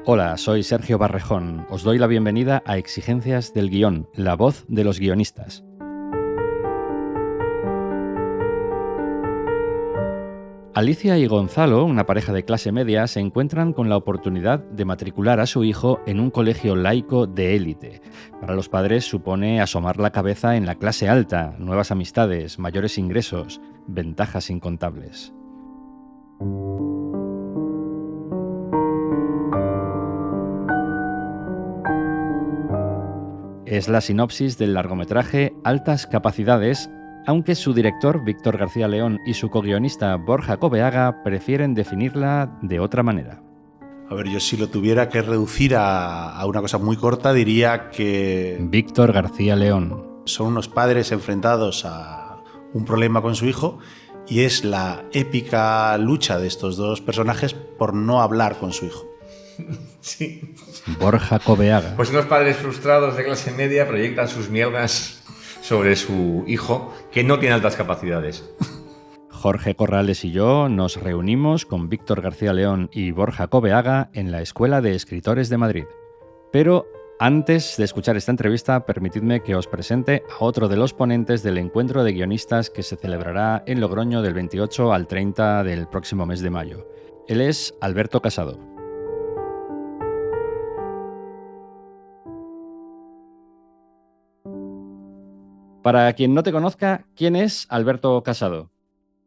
Hola, soy Sergio Barrejón. Os doy la bienvenida a Exigencias del Guión, la voz de los guionistas. Alicia y Gonzalo, una pareja de clase media, se encuentran con la oportunidad de matricular a su hijo en un colegio laico de élite. Para los padres supone asomar la cabeza en la clase alta, nuevas amistades, mayores ingresos, ventajas incontables. Es la sinopsis del largometraje Altas Capacidades, aunque su director, Víctor García León, y su co-guionista, Borja Cobeaga, prefieren definirla de otra manera. A ver, yo si lo tuviera que reducir a una cosa muy corta, diría que Víctor García León. Son unos padres enfrentados a un problema con su hijo y es la épica lucha de estos dos personajes por no hablar con su hijo. Sí. Borja Cobeaga. Pues unos padres frustrados de clase media proyectan sus mielgas sobre su hijo, que no tiene altas capacidades. Jorge Corrales y yo nos reunimos con Víctor García León y Borja Cobeaga en la Escuela de Escritores de Madrid. Pero antes de escuchar esta entrevista, permitidme que os presente a otro de los ponentes del encuentro de guionistas que se celebrará en Logroño del 28 al 30 del próximo mes de mayo. Él es Alberto Casado. Para quien no te conozca, ¿quién es Alberto Casado?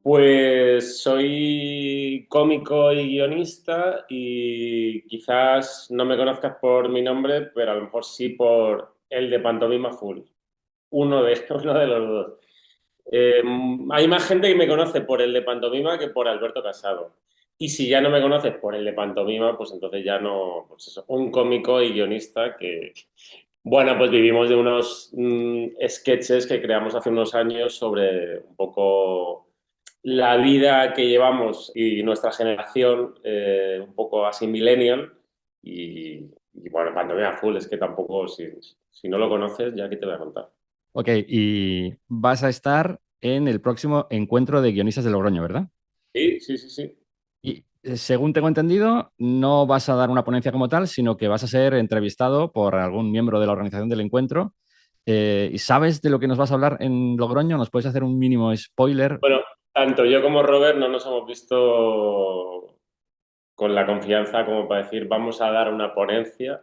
Pues soy cómico y guionista y quizás no me conozcas por mi nombre, pero a lo mejor sí por el de Pantomima Full. Uno de los dos. Hay más gente que me conoce por el de Pantomima que por Alberto Casado. Y si ya no me conoces por el de Pantomima, pues entonces ya no, pues eso, un cómico y guionista que, bueno, pues vivimos de unos sketches que creamos hace unos años sobre un poco la vida que llevamos y nuestra generación, un poco así millennial. Y bueno, Pantomima Full, es que tampoco, si no lo conoces, ya que te voy a contar. Ok, y vas a estar en el próximo encuentro de guionistas de Logroño, ¿verdad? Sí. Y según tengo entendido, no vas a dar una ponencia como tal, sino que vas a ser entrevistado por algún miembro de la organización del encuentro. ¿Y sabes de lo que nos vas a hablar en Logroño? ¿Nos puedes hacer un mínimo spoiler? Bueno, tanto yo como Robert no nos hemos visto con la confianza como para decir vamos a dar una ponencia,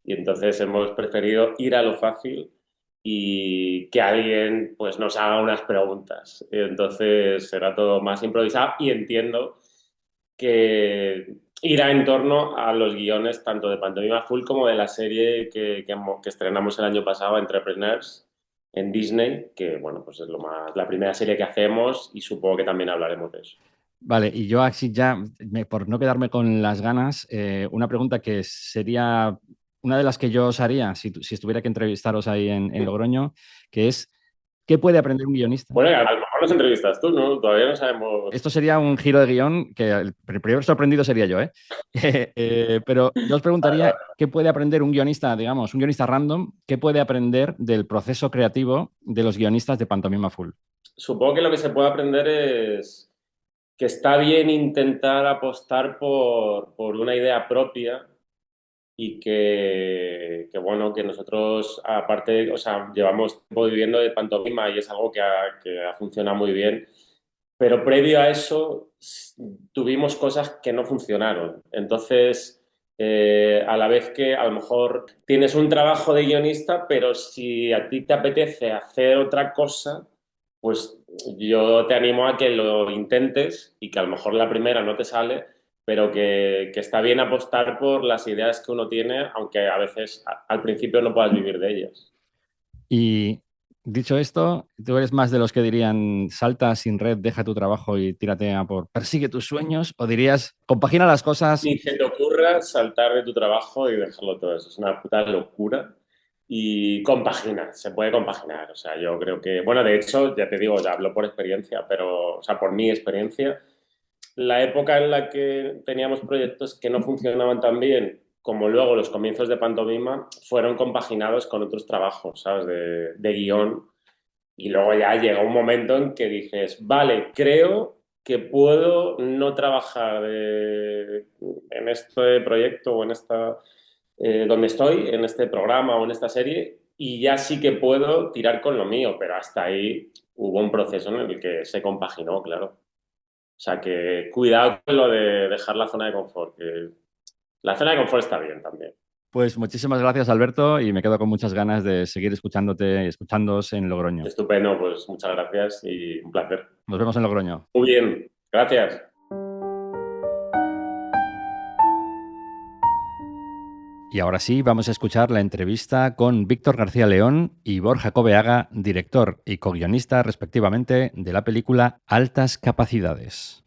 y entonces hemos preferido ir a lo fácil y que alguien pues nos haga unas preguntas. Entonces será todo más improvisado y entiendo que irá en torno a los guiones tanto de Pantomima Full como de la serie que estrenamos el año pasado, Entrepreneurs, en Disney, que bueno, pues es la primera serie que hacemos y supongo que también hablaremos de eso. Vale, y yo así ya, por no quedarme con las ganas, una pregunta que sería una de las que yo os haría si estuviera que entrevistaros ahí en Logroño, que es, ¿qué puede aprender un guionista? Bueno, a lo mejor nos entrevistas tú, ¿no? Todavía no sabemos. Esto sería un giro de guión que el primer sorprendido sería yo, ¿eh? Pero yo os preguntaría, ¿qué puede aprender un guionista, digamos, un guionista random, qué puede aprender del proceso creativo de los guionistas de Pantomima Full? Supongo que lo que se puede aprender es que está bien intentar apostar por una idea propia y bueno, que nosotros, aparte, o sea, llevamos tiempo viviendo de pantomima y es algo que ha funcionado muy bien, pero previo a eso tuvimos cosas que no funcionaron. Entonces, a la vez que a lo mejor tienes un trabajo de guionista, pero si a ti te apetece hacer otra cosa, pues yo te animo a que lo intentes y que a lo mejor la primera no te sale, pero que está bien apostar por las ideas que uno tiene, aunque a veces al principio no puedas vivir de ellas. Y dicho esto, ¿tú eres más de los que dirían salta sin red, deja tu trabajo y tírate a por persigue tus sueños? ¿O dirías compagina las cosas? Ni se te ocurra saltar de tu trabajo y dejarlo todo eso. Es una puta locura. Y compagina, se puede compaginar. O sea, yo creo que, bueno, de hecho, ya te digo, ya hablo por experiencia, pero, o sea, por mi experiencia, la época en la que teníamos proyectos que no funcionaban tan bien como luego los comienzos de Pantomima fueron compaginados con otros trabajos, ¿sabes? De guión. Y luego ya llega un momento en que dices, vale, creo que puedo no trabajar en este proyecto o en donde estoy, en este programa o en esta serie, y ya sí que puedo tirar con lo mío, pero hasta ahí hubo un proceso en el que se compaginó, claro. O sea que cuidado con lo de dejar la zona de confort, que la zona de confort está bien también. Pues muchísimas gracias, Alberto, y me quedo con muchas ganas de seguir escuchándote y escuchándoos en Logroño. Estupendo, pues muchas gracias y un placer. Nos vemos en Logroño. Muy bien, gracias. Y ahora sí, vamos a escuchar la entrevista con Víctor García León y Borja Cobeaga, director y co-guionista, respectivamente, de la película Altas Capacidades.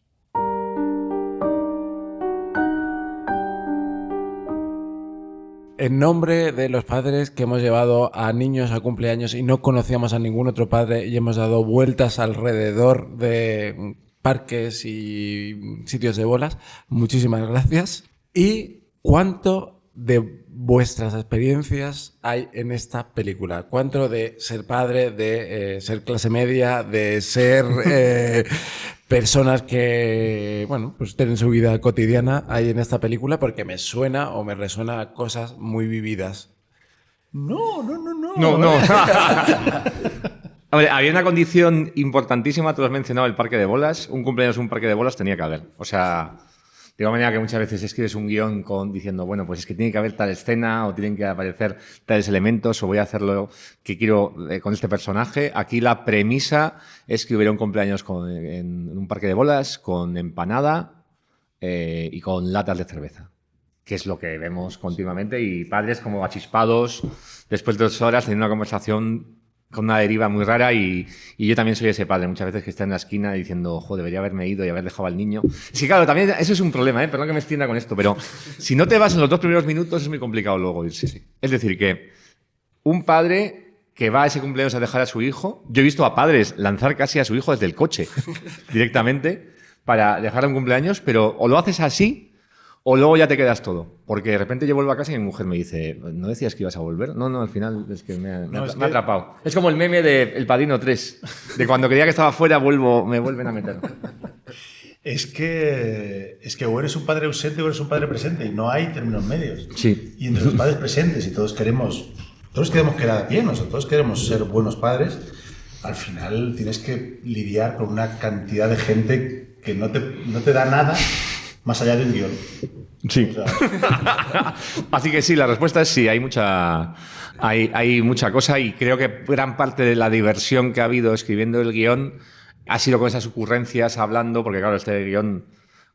En nombre de los padres que hemos llevado a niños a cumpleaños y no conocíamos a ningún otro padre y hemos dado vueltas alrededor de parques y sitios de bolas, muchísimas gracias. ¿Y cuánto de vuestras experiencias hay en esta película? ¿Cuánto de ser padre, de ser clase media, de ser personas que, bueno, pues tienen su vida cotidiana hay en esta película? Porque me suena o me resuena a cosas muy vividas. No. No. Hombre, había una condición importantísima, tú has mencionado el parque de bolas. Un cumpleaños, un parque de bolas tenía que haber. O sea, de igual manera que muchas veces escribes un guión diciendo, bueno, pues es que tiene que haber tal escena o tienen que aparecer tales elementos o voy a hacerlo que quiero con este personaje. Aquí la premisa es que hubiera un cumpleaños en un parque de bolas con empanada y con latas de cerveza, que es lo que vemos continuamente, y padres como achispados después de 2 horas teniendo una conversación con una deriva muy rara, y yo también soy ese padre muchas veces que está en la esquina diciendo, joder, debería haberme ido y haber dejado al niño. Sí, claro, también eso es un problema, perdón que me extienda con esto, pero si no te vas en los 2 primeros minutos es muy complicado luego irse. Sí. Es decir, que un padre que va a ese cumpleaños a dejar a su hijo, yo he visto a padres lanzar casi a su hijo desde el coche directamente para dejar un cumpleaños, pero o lo haces así o luego ya te quedas todo. Porque de repente yo vuelvo a casa y mi mujer me dice, ¿no decías que ibas a volver? No, al final es que me ha atrapado. Es como el meme de El Padrino 3, de cuando creía que estaba fuera, me vuelven a meter. Es que o eres un padre ausente o eres un padre presente, y no hay términos medios. Sí. Y entre los padres presentes, y todos queremos quedar bien, todos queremos ser buenos padres, al final tienes que lidiar con una cantidad de gente que no te da nada más allá de un guión. Sí. O sea, así que sí, la respuesta es sí, hay mucha cosa, y creo que gran parte de la diversión que ha habido escribiendo el guión ha sido con esas ocurrencias, hablando, porque claro, este guión,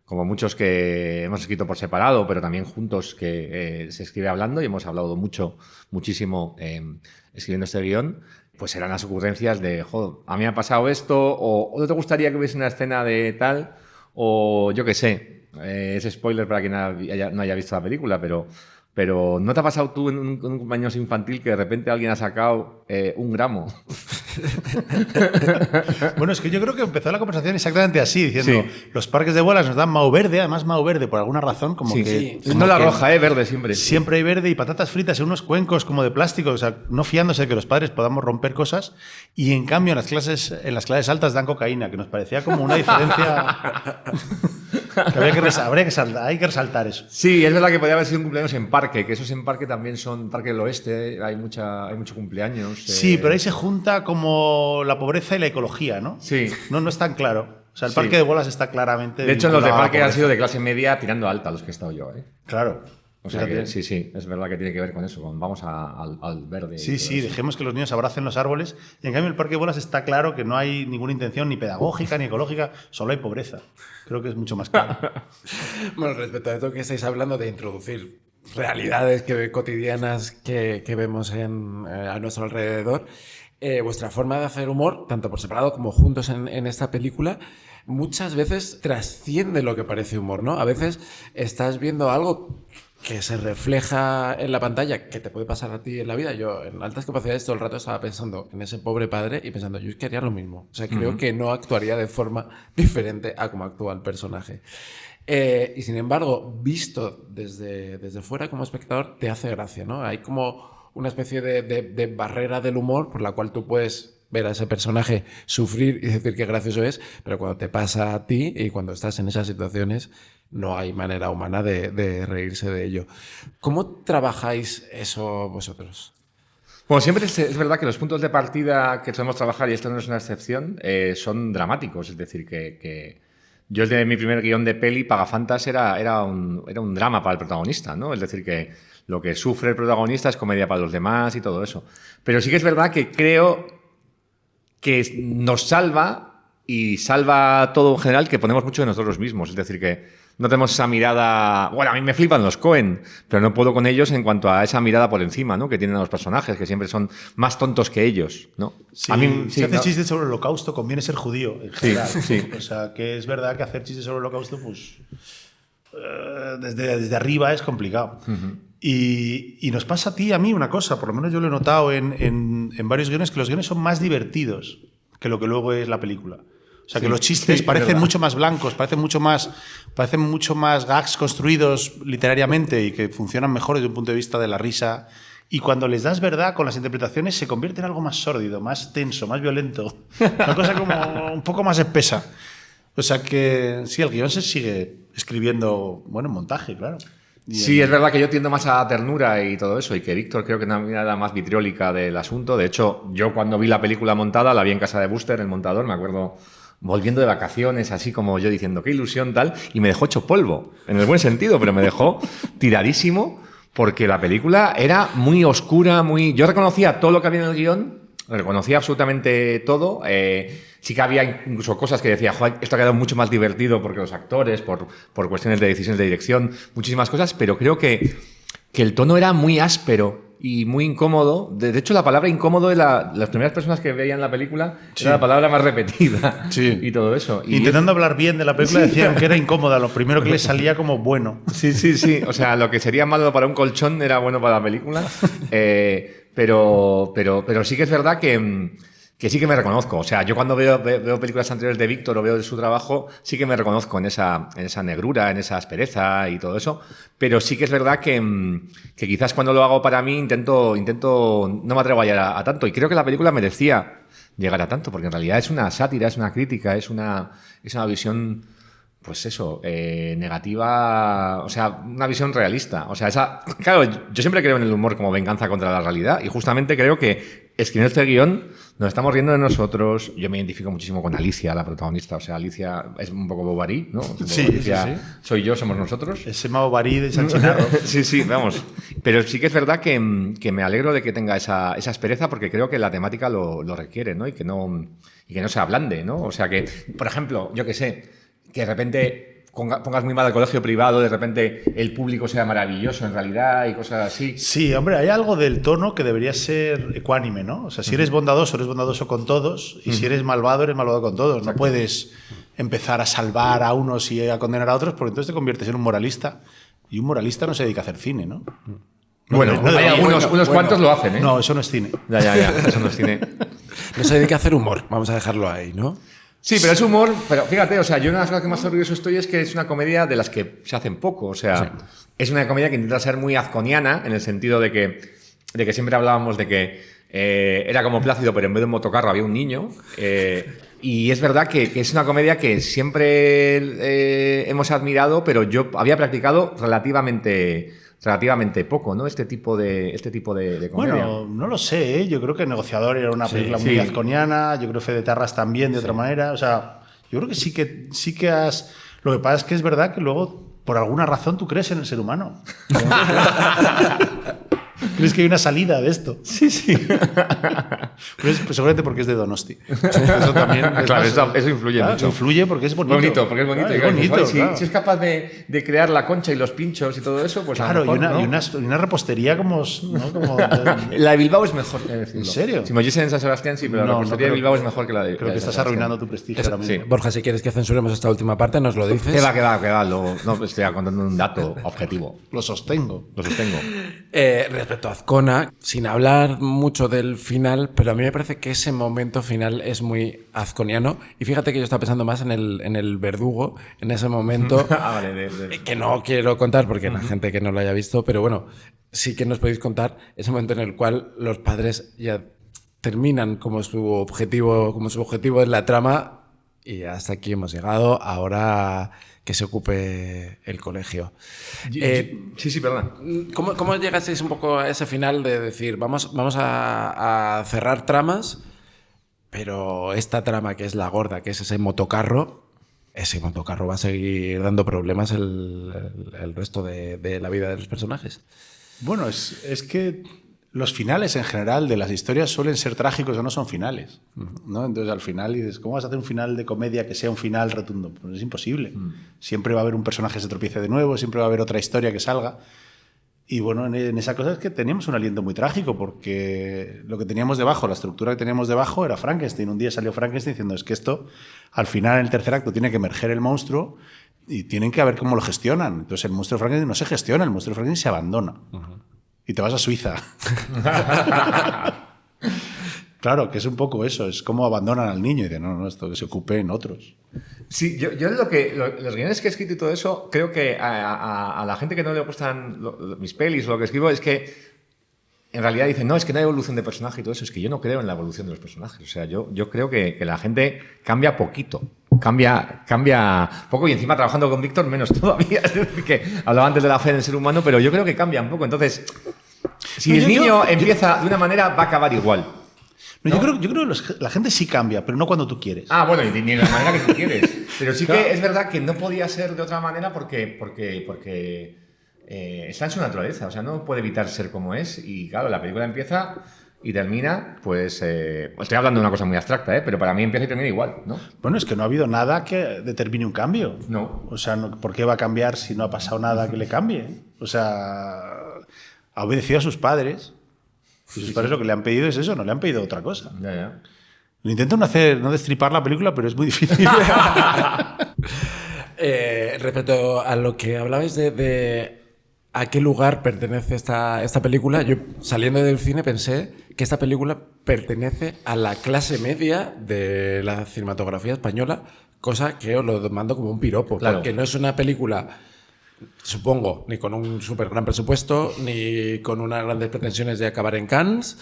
como muchos que hemos escrito por separado, pero también juntos, que se escribe hablando, y hemos hablado muchísimo escribiendo este guión, pues eran las ocurrencias de, joder, a mí me ha pasado esto, o ¿no te gustaría que hubiese una escena de tal? O yo qué sé. Es spoiler para quien no haya visto la película, pero ¿no te ha pasado tú en un cumpleaños infantil que de repente alguien ha sacado 1 gramo? Bueno, es que yo creo que empezó la conversación exactamente así, diciendo, los parques de bolas nos dan Mao verde, además Mao verde por alguna razón, como que... Sí. No la roja, verde siempre. Siempre hay verde, y patatas fritas en unos cuencos como de plástico, o sea, no fiándose de que los padres podamos romper cosas, y en cambio en las clases altas dan cocaína, que nos parecía como una diferencia... que hay que resaltar eso. Sí, es verdad que podría haber sido un cumpleaños en parque, que esos en parque también son Parque del Oeste, hay mucho cumpleaños. Sí, pero ahí se junta como la pobreza y la ecología, ¿no? Sí. No es tan claro. O sea, el parque de bolas está claramente... De hecho, los de parque han sido de clase media tirando alta, los que he estado yo, Claro. O sea que sí, es verdad que tiene que ver con eso, vamos al verde. Sí, dejemos que los niños abracen los árboles. Y en cambio, el parque de bolas está claro que no hay ninguna intención ni pedagógica ni ecológica, solo hay pobreza. Creo que es mucho más claro. Bueno, respecto a esto que estáis hablando de introducir realidades cotidianas que vemos a nuestro alrededor, vuestra forma de hacer humor, tanto por separado como juntos en esta película, muchas veces trasciende lo que parece humor, ¿no? A veces estás viendo algo que se refleja en la pantalla, que te puede pasar a ti en la vida. Yo, en Altas Capacidades, todo el rato estaba pensando en ese pobre padre y pensando, yo es que haría lo mismo. O sea, creo que no actuaría de forma diferente a cómo actúa el personaje. Y sin embargo, visto desde fuera como espectador, te hace gracia, ¿no? Hay como una especie de barrera del humor por la cual tú puedes ver a ese personaje sufrir y decir qué gracioso es, pero cuando te pasa a ti y cuando estás en esas situaciones no hay manera humana de reírse de ello. ¿Cómo trabajáis eso vosotros? Bueno, siempre es verdad que los puntos de partida que solemos trabajar, y esto no es una excepción, son dramáticos. Es decir, que yo desde mi primer guión de peli, Pagafantas, era un drama para el protagonista, ¿no? Es decir, que lo que sufre el protagonista es comedia para los demás y todo eso. Pero sí que es verdad que creo que nos salva y salva todo en general que ponemos mucho de nosotros mismos. Es decir, que no tenemos esa mirada... Bueno, a mí me flipan los Coen, pero no puedo con ellos en cuanto a esa mirada por encima, ¿no? Que tienen los personajes, que siempre son más tontos que ellos, ¿no? Sí, a mí, si haces chistes sobre el holocausto, conviene ser judío, en general. Sí. O sea, que es verdad que hacer chistes sobre el holocausto, pues... desde arriba es complicado. Uh-huh. Y nos pasa a ti y a mí una cosa, por lo menos yo lo he notado en varios guiones, que los guiones son más divertidos que lo que luego es la película. O sea, que los chistes parecen mucho más blancos, parecen mucho más gags construidos literariamente y que funcionan mejor desde un punto de vista de la risa. Y cuando les das verdad con las interpretaciones se convierte en algo más sórdido, más tenso, más violento. Una cosa como un poco más espesa. O sea que sí, el guión se sigue escribiendo, bueno, en montaje, claro. Sí, es verdad que yo tiendo más a ternura y todo eso, y que Víctor creo que una mirada más vitriólica del asunto. De hecho, yo cuando vi la película montada, la vi en casa de Buster, el montador, me acuerdo volviendo de vacaciones, así como yo diciendo, qué ilusión tal, y me dejó hecho polvo, en el buen sentido, pero me dejó tiradísimo, porque la película era muy oscura, muy... Yo reconocía todo lo que había en el guión, reconocía absolutamente todo. Sí que había incluso cosas que decía, joder, esto ha quedado mucho más divertido porque los actores, por cuestiones de decisiones de dirección, muchísimas cosas, pero creo que el tono era muy áspero y muy incómodo. De hecho, la palabra incómodo de las primeras personas que veían la película era la palabra más repetida y todo eso. Y intentando hablar bien de la película decían que era incómoda, lo primero que les salía como bueno. Sí. O sea, lo que sería malo para un colchón era bueno para la película. Pero sí que es verdad que sí que me reconozco. O sea, yo cuando veo películas anteriores de Víctor o veo de su trabajo, sí que me reconozco en esa negrura, en esa aspereza y todo eso. Pero sí que es verdad que quizás cuando lo hago para mí intento no me atrevo a llegar a tanto. Y creo que la película merecía llegar a tanto, porque en realidad es una sátira, es una crítica, es una visión... Pues eso, negativa, o sea, una visión realista. O sea, claro, yo siempre creo en el humor como venganza contra la realidad y justamente creo que escribiendo este guión nos estamos riendo de nosotros. Yo me identifico muchísimo con Alicia, la protagonista. O sea, Alicia es un poco Bovary, ¿no? Sí, Alicia, sí. Soy yo, somos nosotros. Ese Bovary de San Chinarro. Sí, vamos. Pero sí que es verdad que me alegro de que tenga esa aspereza porque creo que la temática lo requiere, ¿no? Y que no se ablande, ¿no? O sea que, por ejemplo, yo qué sé, que de repente pongas muy mal al colegio privado, de repente el público sea maravilloso en realidad y cosas así. Sí, hombre, hay algo del tono que debería ser ecuánime, ¿no? O sea, si eres bondadoso con todos, y si eres malvado con todos. Exacto. No puedes empezar a salvar a unos y a condenar a otros, porque entonces te conviertes en un moralista, y un moralista no se dedica a hacer cine, ¿no? Bueno, hay unos cuantos lo hacen, ¿eh? No, eso no es cine. Ya, eso no es cine. No se dedica a hacer humor, vamos a dejarlo ahí, ¿no? Sí, pero es humor, pero fíjate, o sea, yo una de las cosas que más orgulloso estoy es que es una comedia de las que se hacen poco, o sea, es una comedia que intenta ser muy azconiana en el sentido de que siempre hablábamos de que era como Plácido, pero en vez de un motocarro había un niño, y es verdad que es una comedia que siempre hemos admirado, pero yo había practicado relativamente poco, ¿no? Este tipo de comedia. Bueno, no lo sé, ¿eh? Yo creo que Negociador era una película muy azconiana, yo creo que Fede Tarras también de otra manera, o sea, yo creo que sí que has... Lo que pasa es que es verdad que luego, por alguna razón, tú crees en el ser humano. ¿Crees que hay una salida de esto? Sí. Pues seguramente porque es de Donosti. Eso también. Claro, eso influye mucho. Influye porque es bonito. Porque es bonito. Claro, bonito, si es capaz de crear la concha y los pinchos y todo eso, pues claro, a lo mejor, y una repostería como... ¿no? La de Bilbao es mejor, decirlo. ¿En serio? Si me oyesen en San Sebastián, sí, pero la repostería de Bilbao es mejor que la de... Creo que estás arruinando tu prestigio ahora mismo. Sí. Borja, si quieres que censuremos esta última parte, nos lo dices. Que va. No, estoy contando un dato objetivo. Lo sostengo. Respecto a Azcona, sin hablar mucho del final, pero a mí me parece que ese momento final es muy azconiano. Y fíjate que yo estaba pensando más en el verdugo, en ese momento, que no quiero contar porque la gente que no lo haya visto, pero bueno, sí que nos podéis contar ese momento en el cual los padres ya terminan como su objetivo en la trama y hasta aquí hemos llegado. Ahora que se ocupe el colegio. Sí, perdona. ¿Cómo llegasteis un poco a ese final de decir, vamos a cerrar tramas, pero esta trama que es la gorda, que es ese motocarro va a seguir dando problemas el resto de la vida de los personajes? Bueno, es que los finales en general de las historias suelen ser trágicos o no son finales, ¿no? Entonces al final dices, ¿cómo vas a hacer un final de comedia que sea un final rotundo? Pues es imposible. Siempre va a haber un personaje que se tropiece de nuevo, siempre va a haber otra historia que salga. Y bueno, en esa cosa es que teníamos un aliento muy trágico, porque lo que teníamos debajo, la estructura que teníamos debajo era Frankenstein. Un día salió Frankenstein diciendo, es que esto, al final, en el tercer acto, tiene que emerger el monstruo y tienen que ver cómo lo gestionan. Entonces el monstruo de Frankenstein no se gestiona, el monstruo de Frankenstein se abandona. Y te vas a Suiza. Claro, que es un poco eso, es como abandonan al niño y dicen, no, esto que se ocupe en otros. Sí, yo los guiones que he escrito y todo eso, creo que a la gente que no le gustan mis pelis o lo que escribo es que en realidad dicen, no, es que no hay evolución de personaje y todo eso. Es que yo no creo en la evolución de los personajes. O sea, yo creo que la gente cambia poquito. Cambia poco, y encima trabajando con Víctor menos todavía. Es decir, que hablaba antes de la fe en el ser humano, pero yo creo que cambia un poco. Entonces, si el niño empieza de una manera, va a acabar igual. No, ¿no? Yo creo que la gente sí cambia, pero no cuando tú quieres. Ah, bueno, ni de la manera que tú quieres. Pero sí que es verdad que no podía ser de otra manera porque está en su naturaleza. O sea, no puede evitar ser como es. Y claro, la película empieza y termina, pues... estoy hablando de una cosa muy abstracta, pero para mí empieza y termina igual, ¿no? Bueno, es que no ha habido nada que determine un cambio. No. O sea, ¿por qué va a cambiar si no ha pasado nada que le cambie? O sea, ha obedecido a sus padres. Y sus padres lo que le han pedido es eso, no le han pedido otra cosa. Ya. Lo intento no destripar la película, pero es muy difícil. Respecto a lo que hablabais de a qué lugar pertenece esta película, yo saliendo del cine pensé que esta película pertenece a la clase media de la cinematografía española, cosa que os lo mando como un piropo, claro. Porque no es una película, supongo, ni con un súper gran presupuesto, ni con unas grandes pretensiones de acabar en Cannes,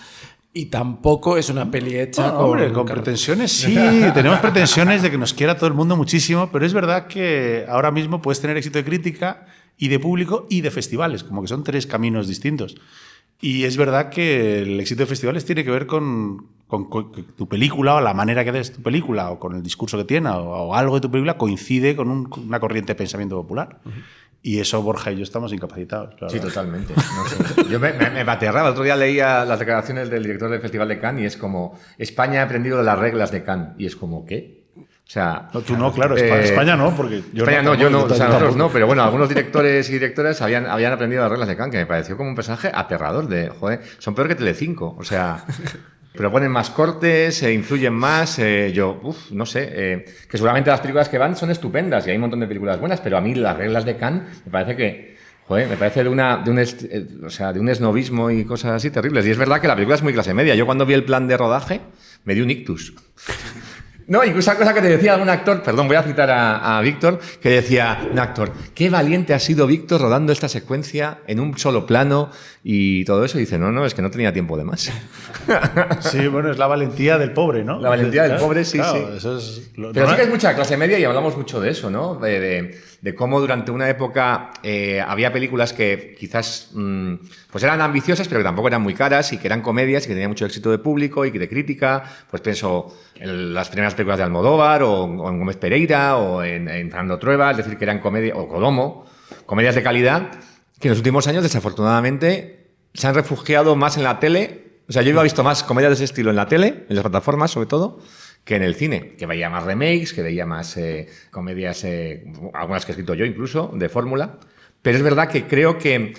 y tampoco es una peli hecha con pretensiones, sí. Tenemos pretensiones de que nos quiera todo el mundo muchísimo, pero es verdad que ahora mismo puedes tener éxito de crítica y de público y de festivales, como que son tres caminos distintos. Y es verdad que el éxito de festivales tiene que ver con tu película o la manera que des tu película o con el discurso que tiene o algo de tu película coincide con una corriente de pensamiento popular. Y eso Borja y yo estamos incapacitados. Claro. Sí, totalmente. No sé. Yo me aterraba. El otro día leía las declaraciones del director del Festival de Cannes y es como, España ha aprendido las reglas de Cannes. Y es como, ¿qué? O sea... No, tú no, claro. España no, porque... España no, yo no. O sea, nosotros no. Pero bueno, algunos directores y directoras habían aprendido las reglas de Cannes, que me pareció como un personaje aterrador de, joder, son peor que Telecinco. O sea... Pero ponen más cortes, influyen más. No sé. Que seguramente las películas que van son estupendas y hay un montón de películas buenas, pero a mí las reglas de Cannes me parece que. Joder, me parece de un esnovismo y cosas así terribles. Y es verdad que la película es muy clase media. Yo cuando vi el plan de rodaje me dio un ictus. No, incluso esa cosa que te decía algún actor, perdón, voy a citar a Víctor, que decía un actor, qué valiente ha sido Víctor rodando esta secuencia en un solo plano y todo eso. Y dice, no, es que no tenía tiempo de más. Sí, bueno, es la valentía del pobre, ¿no? La valentía del pobre, sí, claro, sí. Eso es Pero sí que es mucha clase media y hablamos mucho de eso, ¿no? De cómo durante una época había películas que quizás pues eran ambiciosas, pero que tampoco eran muy caras y que eran comedias y que tenían mucho éxito de público y de crítica. Pues pienso en las primeras películas de Almodóvar o en Gómez Pereira o en Fernando Trueba, es decir, que eran comedias, o Colomo, comedias de calidad que en los últimos años, desafortunadamente, se han refugiado más en la tele. O sea, yo he visto más comedias de ese estilo en la tele, en las plataformas sobre todo, que en el cine, que veía más remakes, que veía más comedias, algunas que he escrito yo incluso, de fórmula. Pero es verdad que creo que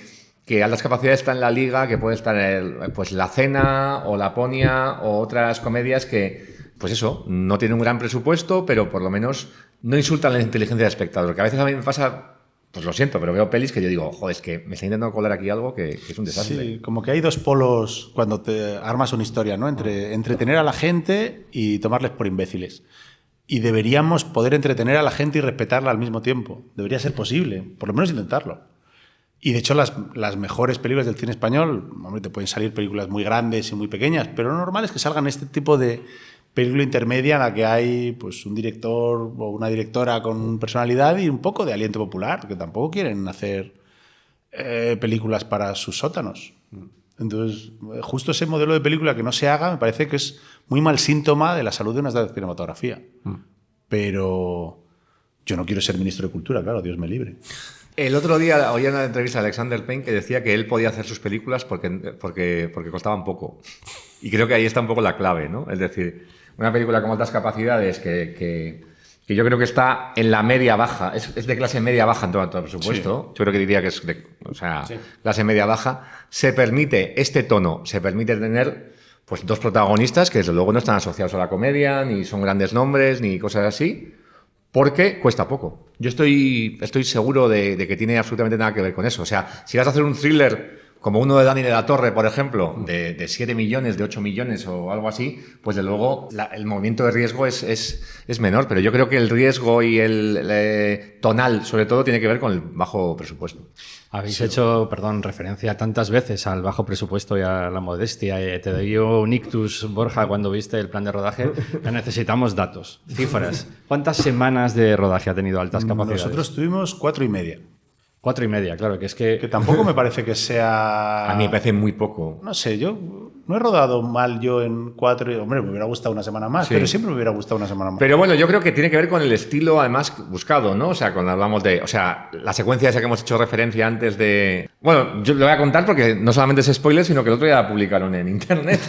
altas capacidades está en La Liga, que puede estar pues La Cena o Laponia o otras comedias que, pues eso, no tienen un gran presupuesto, pero por lo menos no insultan la inteligencia del espectador. Que a veces a mí me pasa, pues lo siento, pero veo pelis que yo digo, joder, es que me está intentando colar aquí algo que es un desastre. Sí, como que hay dos polos cuando te armas una historia, ¿no? Entre entretener a la gente y tomarles por imbéciles. Y deberíamos poder entretener a la gente y respetarla al mismo tiempo. Debería ser posible, por lo menos intentarlo. Y de hecho las mejores películas del cine español, hombre, te pueden salir películas muy grandes y muy pequeñas, pero lo normal es que salgan este tipo de película intermedia en la que hay pues, un director o una directora con personalidad y un poco de aliento popular, que tampoco quieren hacer películas para sus sótanos. Entonces, justo ese modelo de película que no se haga me parece que es muy mal síntoma de la salud de una cinematografía. Pero yo no quiero ser ministro de Cultura, claro, Dios me libre. El otro día oía una entrevista a Alexander Payne que decía que él podía hacer sus películas porque costaban poco. Y creo que ahí está un poco la clave, ¿no? Es decir, una película con altas capacidades que yo creo que está en la media-baja, es de clase media-baja en todo el presupuesto, yo creo que diría que es de clase media-baja, se permite tener pues, dos protagonistas que desde luego no están asociados a la comedia, ni son grandes nombres, ni cosas así, porque cuesta poco. Yo estoy seguro de que tiene absolutamente nada que ver con eso. O sea, si vas a hacer un thriller como uno de Dani de la Torre, por ejemplo, de 7 millones, de 8 millones o algo así, pues de luego el movimiento de riesgo es menor. Pero yo creo que el riesgo y el tonal, sobre todo, tiene que ver con el bajo presupuesto. Habéis hecho, referencia tantas veces al bajo presupuesto y a la modestia. Te dio un ictus, Borja, cuando viste el plan de rodaje. Que necesitamos datos, cifras. ¿Cuántas semanas de rodaje ha tenido Altas Capacidades? Nosotros tuvimos 4,5. 4,5, claro, que es que tampoco me parece que sea... A mí me parece muy poco. No sé, yo no he rodado mal yo en 4... Hombre, me hubiera gustado una semana más, pero siempre me hubiera gustado una semana más. Pero bueno, yo creo que tiene que ver con el estilo, además, buscado, ¿no? O sea, cuando hablamos de... O sea, la secuencia esa que hemos hecho referencia antes de... Bueno, yo lo voy a contar porque no solamente es spoiler, sino que el otro día la publicaron en internet.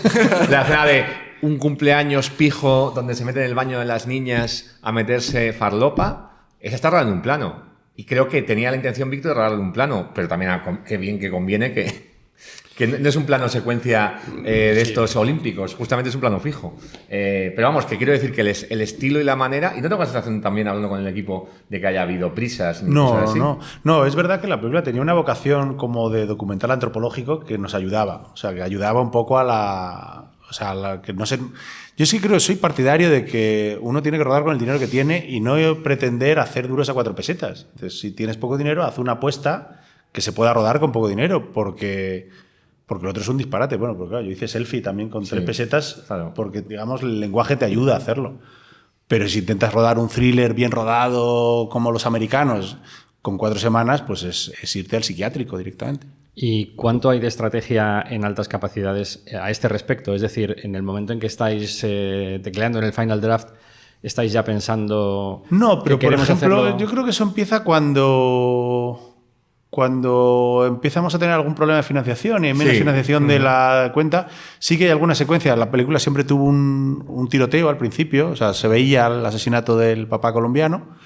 La escena de un cumpleaños pijo donde se mete en el baño de las niñas a meterse farlopa. Esa está rodada en un plano. Y creo que tenía la intención Víctor de rodarle un plano, pero también qué bien que conviene que no es un plano secuencia de estos olímpicos, justamente es un plano fijo. Pero vamos, que quiero decir que el estilo y la manera, y no tengo la sensación también hablando con el equipo de que haya habido prisas ni cosas así. No, es verdad que la película tenía una vocación como de documental antropológico que nos ayudaba, o sea, que ayudaba un poco a la... O sea, que no sé... Yo sí creo, soy partidario de que uno tiene que rodar con el dinero que tiene y no pretender hacer duros a 4 pesetas. Entonces, si tienes poco dinero, haz una apuesta que se pueda rodar con poco dinero, porque lo otro es un disparate. Bueno, porque claro, yo hice Selfie también con 3 pesetas, claro, porque, digamos, el lenguaje te ayuda a hacerlo. Pero si intentas rodar un thriller bien rodado como los americanos con 4 semanas, pues es irte al psiquiátrico directamente. ¿Y cuánto hay de estrategia en Altas Capacidades a este respecto? Es decir, en el momento en que estáis tecleando en el Final Draft, ¿estáis ya pensando...? No, pero por ejemplo, yo creo que eso empieza cuando empezamos a tener algún problema de financiación y hay menos financiación de la cuenta. Sí que hay alguna secuencia. La película siempre tuvo un tiroteo al principio, o sea, se veía el asesinato del papá colombiano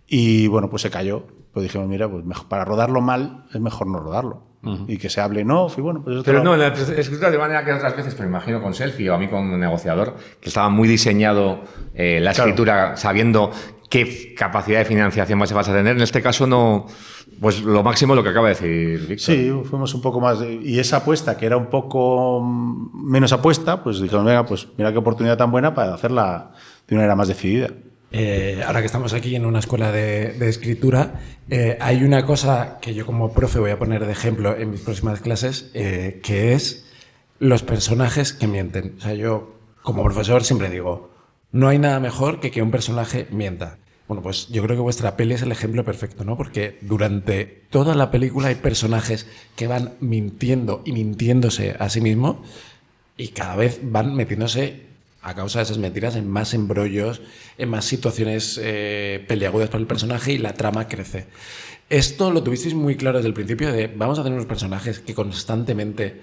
y bueno, pues se cayó. Pues dijimos, mira, pues para rodarlo mal es mejor no rodarlo. Y que se hable en off y bueno, pues pero no, en la escritura de manera que otras veces, pero me imagino con Selfie o a mí con un negociador, que estaba muy diseñado la escritura sabiendo qué capacidad de financiación vas a tener. En este caso no, pues lo máximo lo que acaba de decir Víctor. Sí, fuimos un poco más y esa apuesta que era un poco menos apuesta, pues dijimos, venga, pues mira qué oportunidad tan buena para hacerla de una manera más decidida. Ahora que estamos aquí en una escuela de escritura, hay una cosa que yo como profe voy a poner de ejemplo en mis próximas clases, que es los personajes que mienten. O sea, yo como profesor siempre digo, no hay nada mejor que un personaje mienta. Bueno, pues yo creo que vuestra peli es el ejemplo perfecto, ¿no? Porque durante toda la película hay personajes que van mintiendo y mintiéndose a sí mismos y cada vez van metiéndose a causa de esas mentiras en más embrollos, en más situaciones peliagudas para el personaje y la trama crece. Esto lo tuvisteis muy claro desde el principio de vamos a tener unos personajes que constantemente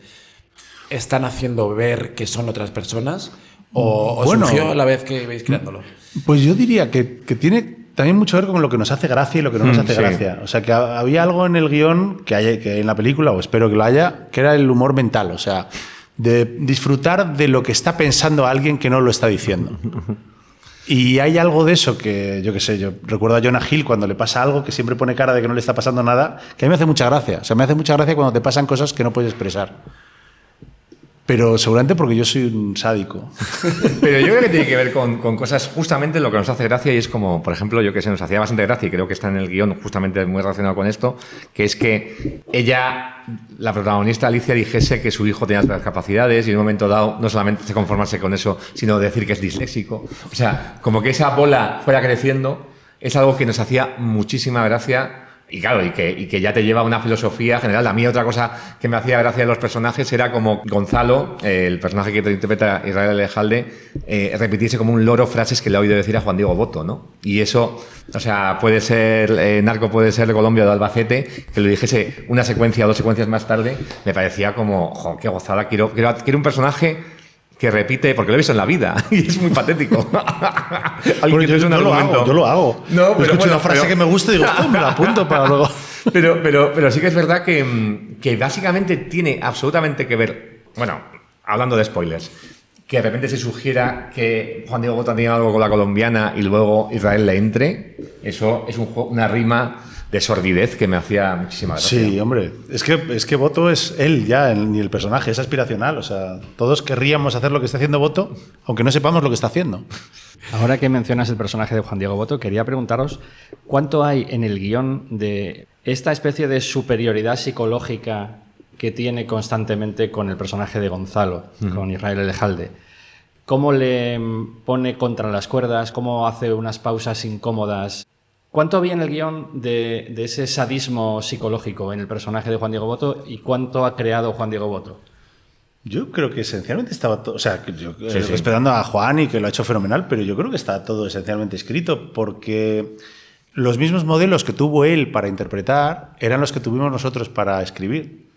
están haciendo ver que son otras personas o surgió a la vez que ibais creándolo. Pues yo diría que tiene también mucho que ver con lo que nos hace gracia y lo que no nos hace gracia. O sea, que había algo en el guión que en la película, o espero que lo haya, que era el humor mental. O sea, de disfrutar de lo que está pensando alguien que no lo está diciendo. Y hay algo de eso que, yo qué sé, yo recuerdo a Jonah Hill cuando le pasa algo que siempre pone cara de que no le está pasando nada, que a mí me hace mucha gracia. O sea, me hace mucha gracia cuando te pasan cosas que no puedes expresar. Pero seguramente porque yo soy un sádico. Pero yo creo que tiene que ver con cosas justamente lo que nos hace gracia y es como, por ejemplo, yo que sé, nos hacía bastante gracia y creo que está en el guión justamente muy relacionado con esto, que es que ella, la protagonista Alicia, dijese que su hijo tenía otras capacidades y en un momento dado no solamente se conformarse con eso, sino decir que es disléxico. O sea, como que esa bola fuera creciendo es algo que nos hacía muchísima gracia. Y claro, y que ya te lleva a una filosofía general. A mí otra cosa que me hacía gracia de los personajes era como Gonzalo, el personaje que te interpreta Israel Elejalde, repitiese como un loro frases que le ha oído decir a Juan Diego Botto, ¿no? Y eso, o sea, puede ser Narco, puede ser de Colombia o de Albacete, que lo dijese una secuencia o 2 secuencias más tarde, me parecía como, jo, qué gozada, quiero un personaje que repite, porque lo he visto en la vida y es muy patético. Bueno, yo lo hago. No, pero escucho una frase que me gusta y digo, me la apunto para luego. Pero sí que es verdad que básicamente tiene absolutamente que ver, bueno, hablando de spoilers, que de repente se sugiera que Juan Diego Botto tiene algo con la colombiana y luego Israel le entre, eso es una rima de sordidez que me hacía muchísima gracia. Sí, hombre. Es que Botto es él ya, ni el personaje, es aspiracional. O sea, todos querríamos hacer lo que está haciendo Botto, aunque no sepamos lo que está haciendo. Ahora que mencionas el personaje de Juan Diego Botto, quería preguntaros cuánto hay en el guión de esta especie de superioridad psicológica que tiene constantemente con el personaje de Gonzalo, con Israel Elejalde. ¿Cómo le pone contra las cuerdas? ¿Cómo hace unas pausas incómodas? ¿Cuánto había en el guión de ese sadismo psicológico en el personaje de Juan Diego Botto y cuánto ha creado Juan Diego Botto? Yo creo que esencialmente estaba todo, o sea, respetando a Juan y que lo ha hecho fenomenal, pero yo creo que está todo esencialmente escrito porque los mismos modelos que tuvo él para interpretar eran los que tuvimos nosotros para escribir.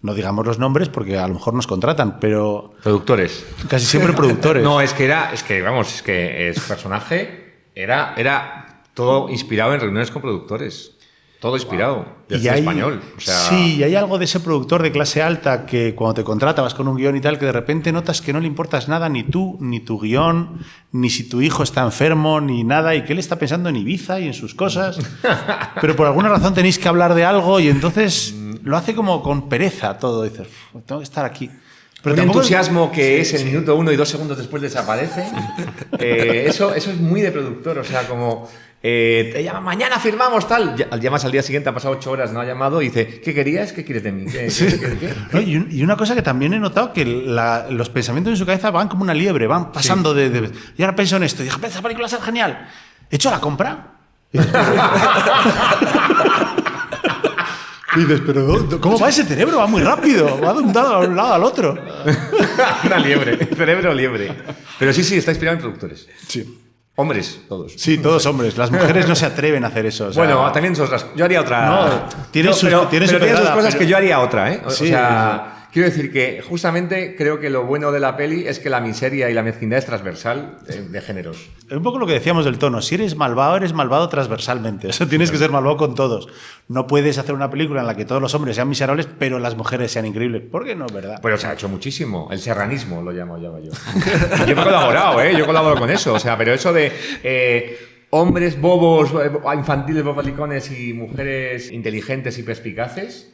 No digamos los nombres porque a lo mejor nos contratan, pero... Productores. Casi siempre productores. No, es que su personaje era todo inspirado en reuniones con productores. Todo inspirado, desde español. O sea... Sí, y hay algo de ese productor de clase alta que cuando te contrata vas con un guión y tal, que de repente notas que no le importas nada, ni tú, ni tu guión, ni si tu hijo está enfermo, ni nada, y que él está pensando en Ibiza y en sus cosas. Pero por alguna razón tenéis que hablar de algo y entonces lo hace como con pereza todo. Dices, tengo que estar aquí. Pero un entusiasmo que es el minuto 1 y 2 segundos después desaparece. Eso es muy de productor, o sea, como... te llama, mañana firmamos tal. Llamas al día siguiente, ha pasado 8 horas, no ha llamado y dice, ¿qué querías? ¿Qué quieres de mí? ¿Qué? No, y una cosa que también he notado, que los pensamientos en su cabeza van como una liebre, van pasando de y ahora pienso en esto, y dije, esta película va a ser genial. ¿He hecho la compra? Y dices, pero ¿cómo va ese cerebro? Va muy rápido, va de un lado al otro. Una liebre, cerebro liebre. Pero sí, está inspirado en productores. Sí. Hombres, todos. Sí, todos hombres. Las mujeres no se atreven a hacer eso. O sea, bueno, también nosotras. Yo haría otra. No, tiene sus cosas que yo haría otra, ¿eh? Sí, o sea, quiero decir que justamente creo que lo bueno de la peli es que la miseria y la mezquindad es transversal de géneros. Es un poco lo que decíamos del tono. Si eres malvado transversalmente. O sea, tienes que ser malvado con todos. No puedes hacer una película en la que todos los hombres sean miserables, pero las mujeres sean increíbles. ¿Por qué no, verdad? Pero se ha hecho muchísimo. El serranismo lo llamo yo. Yo he colaborado, ¿eh? Yo he colaborado con eso. O sea, pero eso de... hombres bobos, infantiles bobalicones y mujeres inteligentes y perspicaces,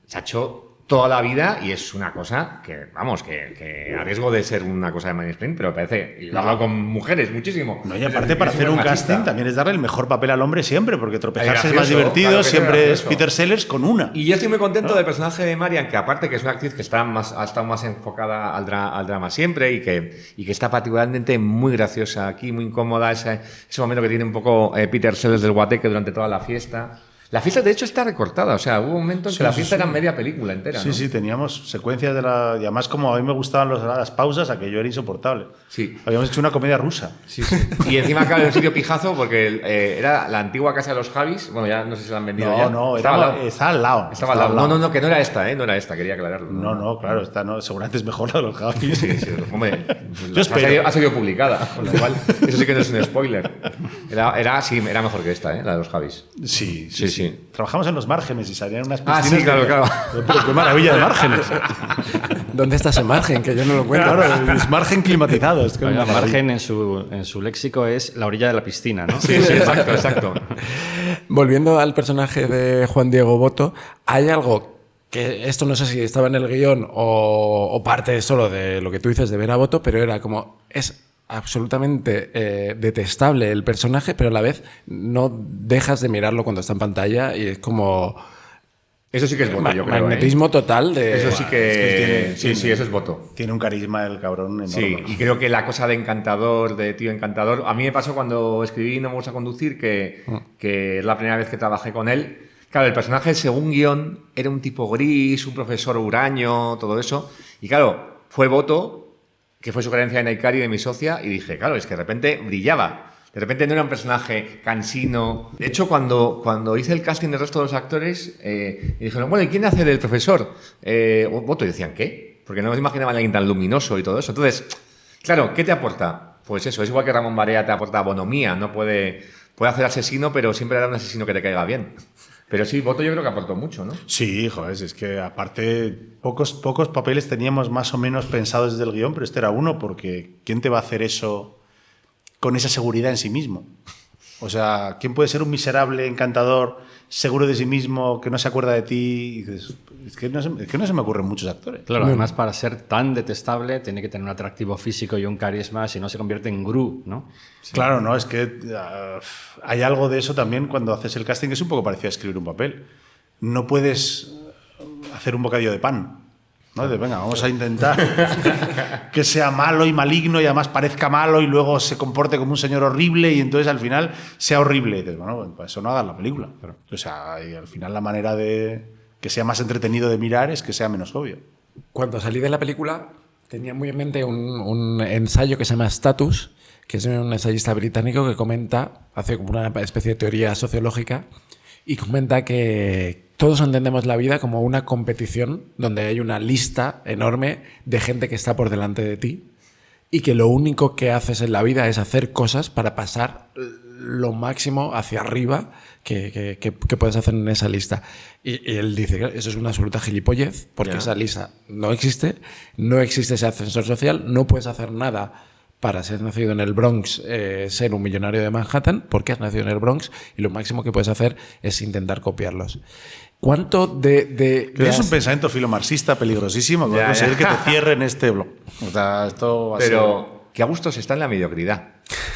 se ha hecho toda la vida y es una cosa que, vamos, que a riesgo de ser una cosa de mainstream, pero me parece, y lo he hablado con mujeres muchísimo. No, y aparte para hacer un casting también es darle el mejor papel al hombre siempre, porque tropezarse es más gracioso, divertido, claro siempre es Peter Sellers con una. Y yo estoy muy contento del personaje de Marian, que aparte que es una actriz que ha estado más enfocada al drama siempre y que está particularmente muy graciosa aquí, muy incómoda, ese momento que tiene un poco Peter Sellers del guateque durante toda la fiesta. La fiesta, de hecho, está recortada. O sea, hubo un momento en que la fiesta era media película entera, Sí, ¿no? sí, teníamos secuencias de la... Y además, como a mí me gustaban las pausas, aquello era insoportable. Sí. Habíamos hecho una comedia rusa. Sí. Y encima, claro, en un sitio pijazo, porque era la antigua casa de los Javis. Bueno, ya no sé si la han vendido ya. No, estaba al lado. Estaba al lado. Estaba al lado. No, que no era esta, ¿eh? No era esta, quería aclararlo. No, claro, esta no, seguramente es mejor la de los Javis. Sí, hombre, Yo espero. ha salido publicada, con lo cual, eso sí que no es un spoiler. Era mejor que esta, la de los Javis. Sí. Trabajamos en los márgenes y salían unas piscinas. Sí, claro. Pero qué maravilla de márgenes. ¿Dónde está ese margen? Que yo no lo encuentro. Claro, es margen climatizado. Es que el margen en su léxico es la orilla de la piscina, ¿no? Sí, exacto. Volviendo al personaje de Juan Diego Botto, hay algo que esto no sé si estaba en el guión o parte solo de lo que tú dices de ver a Boto, pero era como, es absolutamente detestable el personaje, pero a la vez no dejas de mirarlo cuando está en pantalla y es como... Eso sí que es voto, yo creo. Magnetismo total de... Eso sí que... tiene- sí, eso es voto. Tiene un carisma el cabrón enorme. Sí, y creo que la cosa de encantador, de tío encantador, a mí me pasó cuando escribí No me gusta conducir, que es la primera vez que trabajé con él. Claro, el personaje, según guión, era un tipo gris, un profesor huraño, todo eso. Y claro, fue Boto, que fue sugerencia de Naikari, de mi socia, y dije, claro, es que de repente brillaba. De repente no era un personaje cansino. De hecho, cuando hice el casting del resto de los actores, me dijeron, bueno, ¿y quién hace del profesor? Boto, y decían, ¿qué? Porque no me imaginaban a alguien tan luminoso y todo eso. Entonces, claro, ¿qué te aporta? Pues eso, es igual que Ramón Barea te aporta bonomía, no puede hacer asesino, pero siempre era un asesino que te caiga bien. Pero sí, Boto yo creo que aportó mucho, ¿no? Sí, joder, es que aparte pocos papeles teníamos más o menos pensados desde el guión, pero este era uno, porque ¿quién te va a hacer eso con esa seguridad en sí mismo? O sea, ¿quién puede ser un miserable, encantador, seguro de sí mismo, que no se acuerda de ti? Y dices, es que no se me ocurren muchos actores. Claro, además para ser tan detestable tiene que tener un atractivo físico y un carisma, si no se convierte en Gru, ¿no? Claro, no, es que hay algo de eso también cuando haces el casting que es un poco parecido a escribir un papel. No puedes hacer un bocadillo de pan, ¿no? De, venga, vamos a intentar que sea malo y maligno y además parezca malo y luego se comporte como un señor horrible y entonces al final sea horrible. Y dices, bueno, pues eso no hagas la película. O sea, y al final la manera de que sea más entretenido de mirar es que sea menos obvio. Cuando salí de la película tenía muy en mente un ensayo que se llama Status, que es un ensayista británico que comenta, hace como una especie de teoría sociológica y comenta que todos entendemos la vida como una competición donde hay una lista enorme de gente que está por delante de ti y que lo único que haces en la vida es hacer cosas para pasar lo máximo hacia arriba que puedes hacer en esa lista. Y él dice que eso es una absoluta gilipollez porque esa lista no existe ese ascensor social, no puedes hacer nada para ser nacido en el Bronx, ser un millonario de Manhattan, porque has nacido en el Bronx y lo máximo que puedes hacer es intentar copiarlos. ¿Cuánto de es un pensamiento filomarxista peligrosísimo que va a conseguir que te cierren este blog. O sea, esto va a Pero qué a gusto se está en la mediocridad,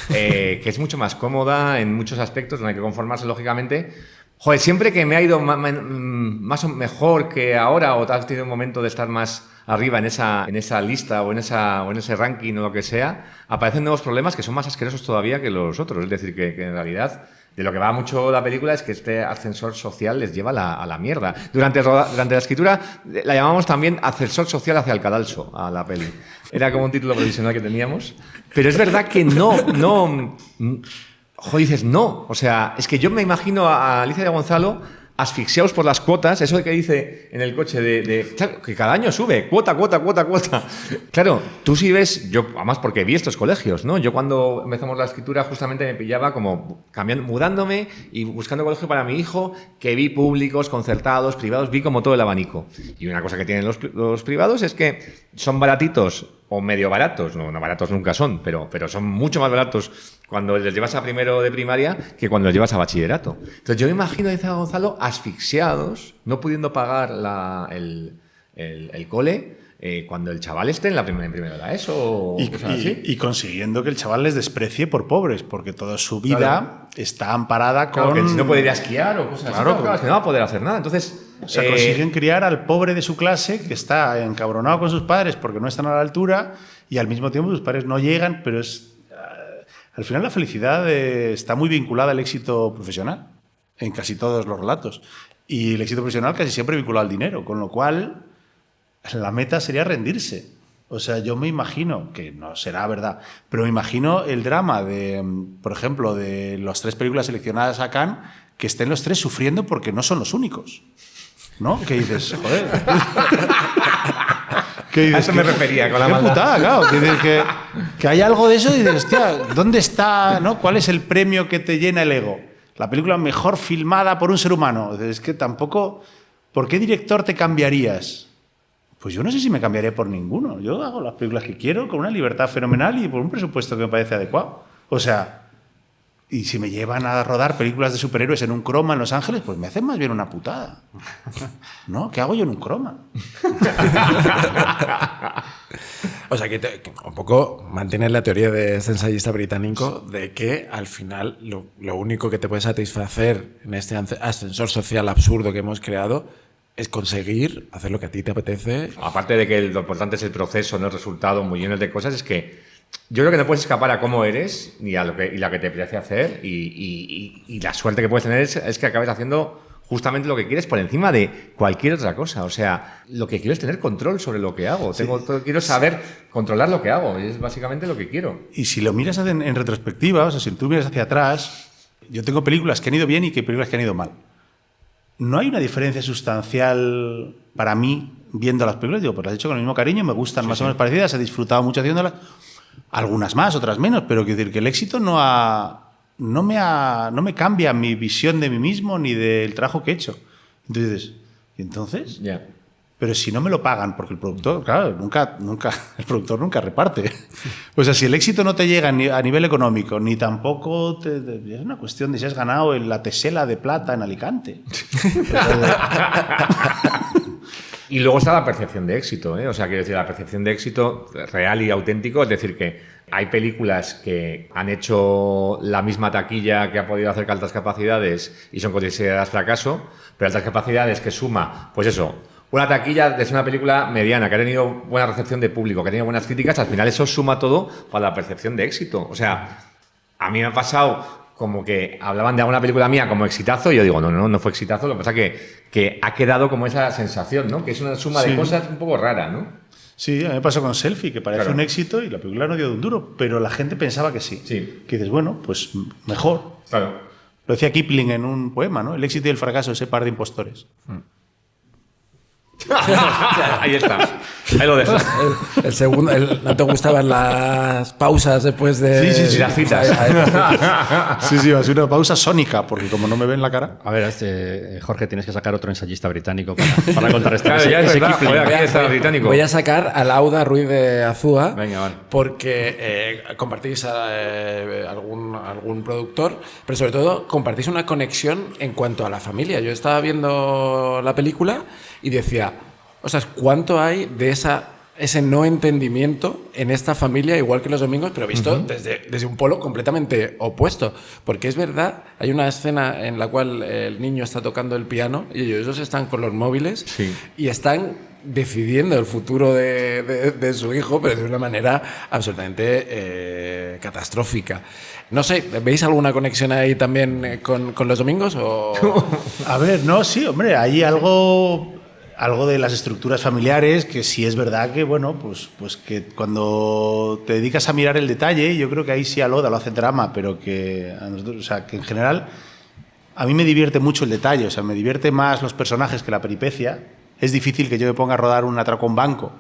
que es mucho más cómoda en muchos aspectos, no hay que conformarse lógicamente. Joder, siempre que me ha ido más o mejor que ahora o has tenido un momento de estar más arriba en esa lista o en ese ranking o lo que sea, aparecen nuevos problemas que son más asquerosos todavía que los otros. Es decir, que en realidad de lo que va mucho la película es que este ascensor social les lleva a la mierda. Durante la escritura la llamamos también ascensor social hacia el cadalso a la peli. Era como un título provisional que teníamos. Pero es verdad que no... Joder, dices, no. O sea, es que yo me imagino a Alicia de Gonzalo asfixiados por las cuotas, eso de que dice en el coche claro, que cada año sube, cuota. Claro, tú sí ves, yo además porque vi estos colegios, ¿no? Yo cuando empezamos la escritura justamente me pillaba como mudándome y buscando colegio para mi hijo, que vi públicos, concertados, privados, vi como todo el abanico. Y una cosa que tienen los privados es que son baratitos o medio baratos, no baratos nunca son, pero son mucho más baratos cuando les llevas a primero de primaria que cuando los llevas a bachillerato. Entonces yo me imagino, dice Gonzalo, asfixiados, no pudiendo pagar el cole, cuando el chaval esté en primero de la ESO o cosas así. Y consiguiendo que el chaval les desprecie por pobres, porque toda su vida está amparada con... Claro, que si no podría esquiar o cosas Claro, así, claro, es que no va a poder hacer nada. Entonces, O sea, consiguen criar al pobre de su clase que está encabronado con sus padres porque no están a la altura y al mismo tiempo sus padres no llegan, pero es... al final la felicidad está muy vinculada al éxito profesional en casi todos los relatos. Y el éxito profesional casi siempre vinculado al dinero, con lo cual la meta sería rendirse. O sea, yo me imagino, que no será verdad, pero me imagino el drama de, por ejemplo, de las 3 películas seleccionadas a Cannes, que estén los 3 sufriendo porque no son los únicos. ¿No? Que dices, joder. A eso me refería con la qué maldad. putada, claro. Que hay algo de eso y dices, hostia, ¿dónde está? ¿No? ¿Cuál es el premio que te llena el ego? La película mejor filmada por un ser humano. Es que tampoco... ¿Por qué director te cambiarías? Pues yo no sé si me cambiaría por ninguno. Yo hago las películas que quiero con una libertad fenomenal y por un presupuesto que me parece adecuado. O sea, Y si me llevan a rodar películas de superhéroes en un croma en Los Ángeles, pues me hacen más bien una putada. ¿No? ¿Qué hago yo en un croma? O sea, que un poco mantienes la teoría de este ensayista británico de que al final lo único que te puede satisfacer en este ascensor social absurdo que hemos creado es conseguir hacer lo que a ti te apetece. Aparte de que lo importante es el proceso, no el resultado, millones de cosas, es que yo creo que no puedes escapar a cómo eres ni a lo que te apetece hacer y la suerte que puedes tener es que acabes haciendo justamente lo que quieres por encima de cualquier otra cosa. O sea, lo que quiero es tener control sobre lo que hago. Sí. Quiero saber controlar lo que hago. Es básicamente lo que quiero. Y si lo miras en retrospectiva, o sea, si tú miras hacia atrás, yo tengo películas que han ido bien y películas que han ido mal. No hay una diferencia sustancial para mí viendo las películas. Digo, pues las he hecho con el mismo cariño, me gustan más o menos parecidas, he disfrutado mucho haciéndolas. Algunas más, otras menos, pero quiero decir que el éxito no me cambia mi visión de mí mismo ni del trabajo que he hecho. Entonces dices, ¿y entonces? Yeah. Pero si no me lo pagan, porque el productor, claro, el productor nunca reparte. O sea, si el éxito no te llega a nivel económico, ni tampoco es una cuestión de si has ganado la tesela de plata en Alicante. Y luego está la percepción de éxito, ¿eh? O sea, quiero decir, la percepción de éxito real y auténtico, es decir, que hay películas que han hecho la misma taquilla que ha podido hacer que Altas Capacidades y son consideradas fracaso, pero Altas Capacidades que suma, pues eso, una taquilla de una película mediana, que ha tenido buena recepción de público, que ha tenido buenas críticas, al final eso suma todo para la percepción de éxito. O sea, a mí me ha pasado como que hablaban de alguna película mía como exitazo y yo digo, no fue exitazo, lo que pasa que ha quedado como esa sensación, ¿no? Que es una suma de cosas un poco rara, ¿no? Sí, a mí me pasó con Selfie, que parece Claro. un éxito y la película no dio de un duro, pero la gente pensaba que sí. Sí. Que dices, bueno, pues mejor. Claro. Lo decía Kipling en un poema, ¿no? El éxito y el fracaso, ese par de impostores. Ahí está. Ahí lo dejo. El segundo, ¿no te gustaban las pausas después de Sí. Y las citas. Sí, va a ser una pausa sónica, porque como no me ven la cara... A ver, Jorge, tienes que sacar otro ensayista británico para contar esta Claro, ya es verdad. Joder, aquí está el británico. Voy a sacar a Lauda Ruiz de Azúa. Venga, vale. Porque compartís algún productor, pero sobre todo compartís una conexión en cuanto a la familia. Yo estaba viendo la película y decía, o sea, ¿cuánto hay de ese no entendimiento en esta familia, igual que Los Domingos, pero visto desde un polo completamente opuesto? Porque es verdad, hay una escena en la cual el niño está tocando el piano y ellos están con los móviles y están decidiendo el futuro de su hijo, pero de una manera absolutamente catastrófica. No sé, ¿veis alguna conexión ahí también con Los Domingos? O... A ver, no, sí, hombre, hay algo de las estructuras familiares que sí es verdad que, bueno, pues que cuando te dedicas a mirar el detalle, yo creo que ahí sí Aloda lo hace drama, pero que a nosotros, o sea, que en general a mí me divierte mucho el detalle, o sea, me divierte más los personajes que la peripecia. Es difícil que yo me ponga a rodar un atraco a un banco,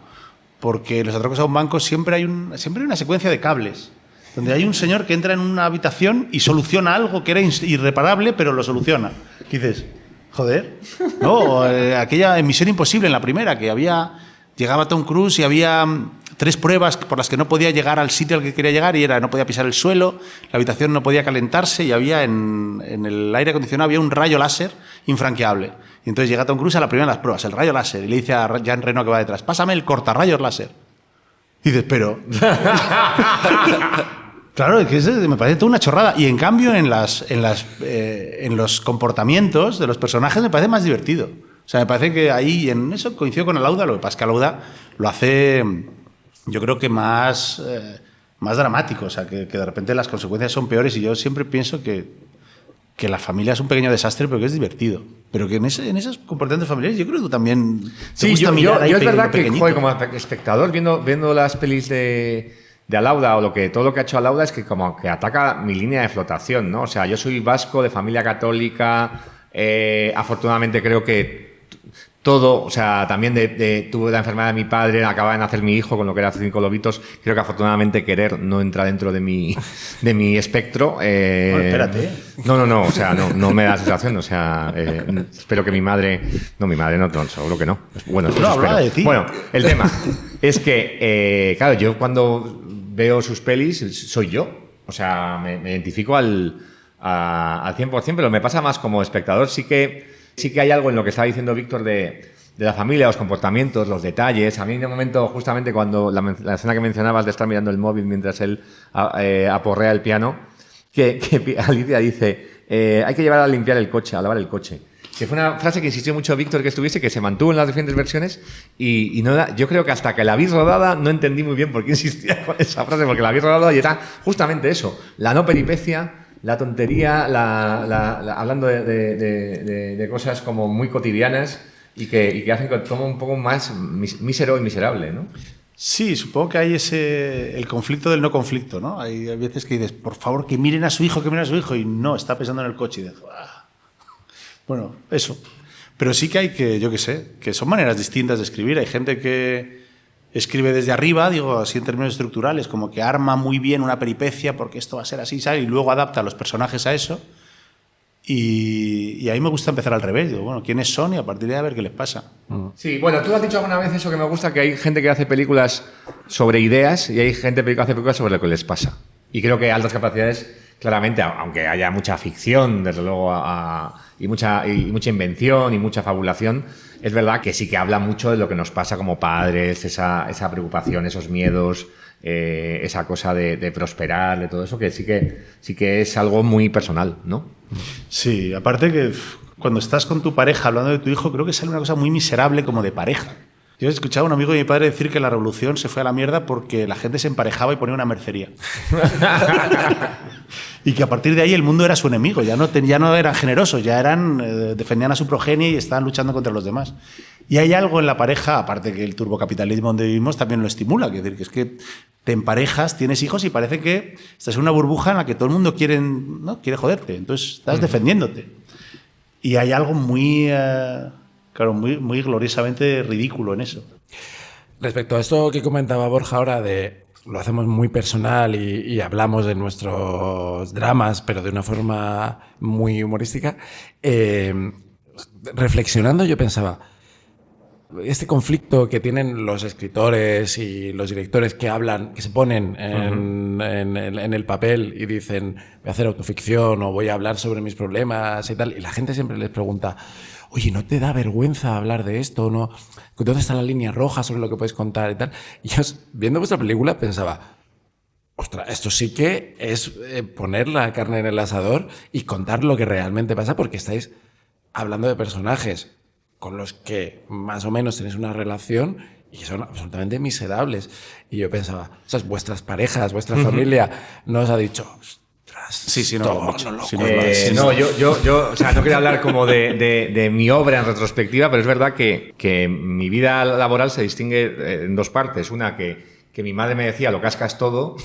porque en los atracos a un banco siempre hay una secuencia de cables, donde hay un señor que entra en una habitación y soluciona algo que era irreparable, pero lo soluciona. ¿Qué dices? Joder, ¿no? O, aquella en Misión Imposible, en la primera, que llegaba Tom Cruise y había 3 pruebas por las que no podía llegar al sitio al que quería llegar y no podía pisar el suelo, la habitación no podía calentarse y había en el aire acondicionado había un rayo láser infranqueable. Y entonces llega Tom Cruise a la primera de las pruebas, el rayo láser, y le dice a Jean Reno que va detrás, pásame el cortarrayos láser. Y dices, pero... Claro, es que me parece toda una chorrada. Y en cambio, en los comportamientos de los personajes me parece más divertido. O sea, me parece que ahí, en eso coincido con Alauda. Lo que pasa es que Alauda lo hace, yo creo que más dramático. O sea, que de repente las consecuencias son peores. Y yo siempre pienso que la familia es un pequeño desastre, pero que es divertido. Pero que en esos comportamientos familiares, yo creo que tú también. Sí, yo es verdad que, joder, como espectador, viendo las pelis de Alauda o todo lo que ha hecho Alauda es que como que ataca mi línea de flotación, ¿no? O sea, yo soy vasco de familia católica, afortunadamente creo que todo, o sea, también tuve la enfermedad de mi padre, acaba de nacer mi hijo con lo que era 5 lobitos, creo que afortunadamente querer no entra dentro de mi espectro. Bueno, espérate. No, o sea, no me da sensación, o sea, espero que mi madre no, seguro que no. Bueno, no hablaba de ti. Bueno, el tema es que, claro, yo cuando veo sus pelis soy yo, o sea, me identifico al al 100%, pero me pasa más como espectador. Sí que hay algo en lo que estaba diciendo Víctor de la familia, los comportamientos, los detalles. A mí, de momento, justamente cuando la escena que mencionabas de estar mirando el móvil mientras él aporrea el piano, que Alicia dice, hay que llevar a limpiar el coche, a lavar el coche. Que fue una frase que insistió mucho Víctor que estuviese, que se mantuvo en las diferentes versiones y no yo creo que hasta que la vi rodada no entendí muy bien por qué insistía con esa frase, porque la vi rodada y era justamente eso, la no peripecia, la tontería, hablando de cosas como muy cotidianas y que hacen que tome un poco más mísero y miserable, ¿no? Sí, supongo que hay el conflicto del no conflicto, ¿no? Hay veces que dices, por favor, que miren a su hijo, y no, está pensando en el coche y dices, bueno, eso. Pero sí que hay yo qué sé, que son maneras distintas de escribir. Hay gente que escribe desde arriba, digo, así en términos estructurales, como que arma muy bien una peripecia porque esto va a ser así, ¿sabes? Y luego adapta a los personajes a eso. Y a mí me gusta empezar al revés. Digo, bueno, ¿quiénes son? Y a partir de ahí a ver qué les pasa. Sí, bueno, tú has dicho alguna vez eso que me gusta, que hay gente que hace películas sobre ideas y hay gente que hace películas sobre lo que les pasa. Y creo que Altas Capacidades, claramente, aunque haya mucha ficción, desde luego, y mucha invención y mucha fabulación, es verdad que sí que habla mucho de lo que nos pasa como padres, esa preocupación, esos miedos, esa cosa de prosperar, de todo eso, que sí que es algo muy personal, ¿no? Sí, aparte que cuando estás con tu pareja hablando de tu hijo, creo que sale una cosa muy miserable como de pareja. Yo he escuchado a un amigo de mi padre decir que la revolución se fue a la mierda porque la gente se emparejaba y ponía una mercería. Y que a partir de ahí el mundo era su enemigo, ya no eran generosos, ya defendían a su progenie y estaban luchando contra los demás. Y hay algo en la pareja, aparte que el turbocapitalismo donde vivimos también lo estimula, que es que te emparejas, tienes hijos y parece que estás en una burbuja en la que todo el mundo quiere joderte, entonces estás defendiéndote. Y hay algo muy gloriosamente ridículo en eso. Respecto a esto que comentaba Borja ahora de lo hacemos muy personal y hablamos de nuestros dramas, pero de una forma muy humorística, reflexionando yo pensaba, este conflicto que tienen los escritores y los directores que hablan, que se ponen en el papel y dicen voy a hacer autoficción o voy a hablar sobre mis problemas y tal, y la gente siempre les pregunta, oye, ¿no te da vergüenza hablar de esto? ¿No? ¿Dónde está la línea roja sobre lo que puedes contar y tal? Y yo, viendo vuestra película, pensaba, ostras, esto sí que es poner la carne en el asador y contar lo que realmente pasa, porque estáis hablando de personajes con los que más o menos tenéis una relación y son absolutamente miserables. Y yo pensaba, o sea, vuestras parejas, vuestra familia no os ha dicho... Sí, no lo mucho. Yo o sea, no quería hablar como de mi obra en retrospectiva, pero es verdad que mi vida laboral se distingue en dos partes. Una que mi madre me decía lo cascas todo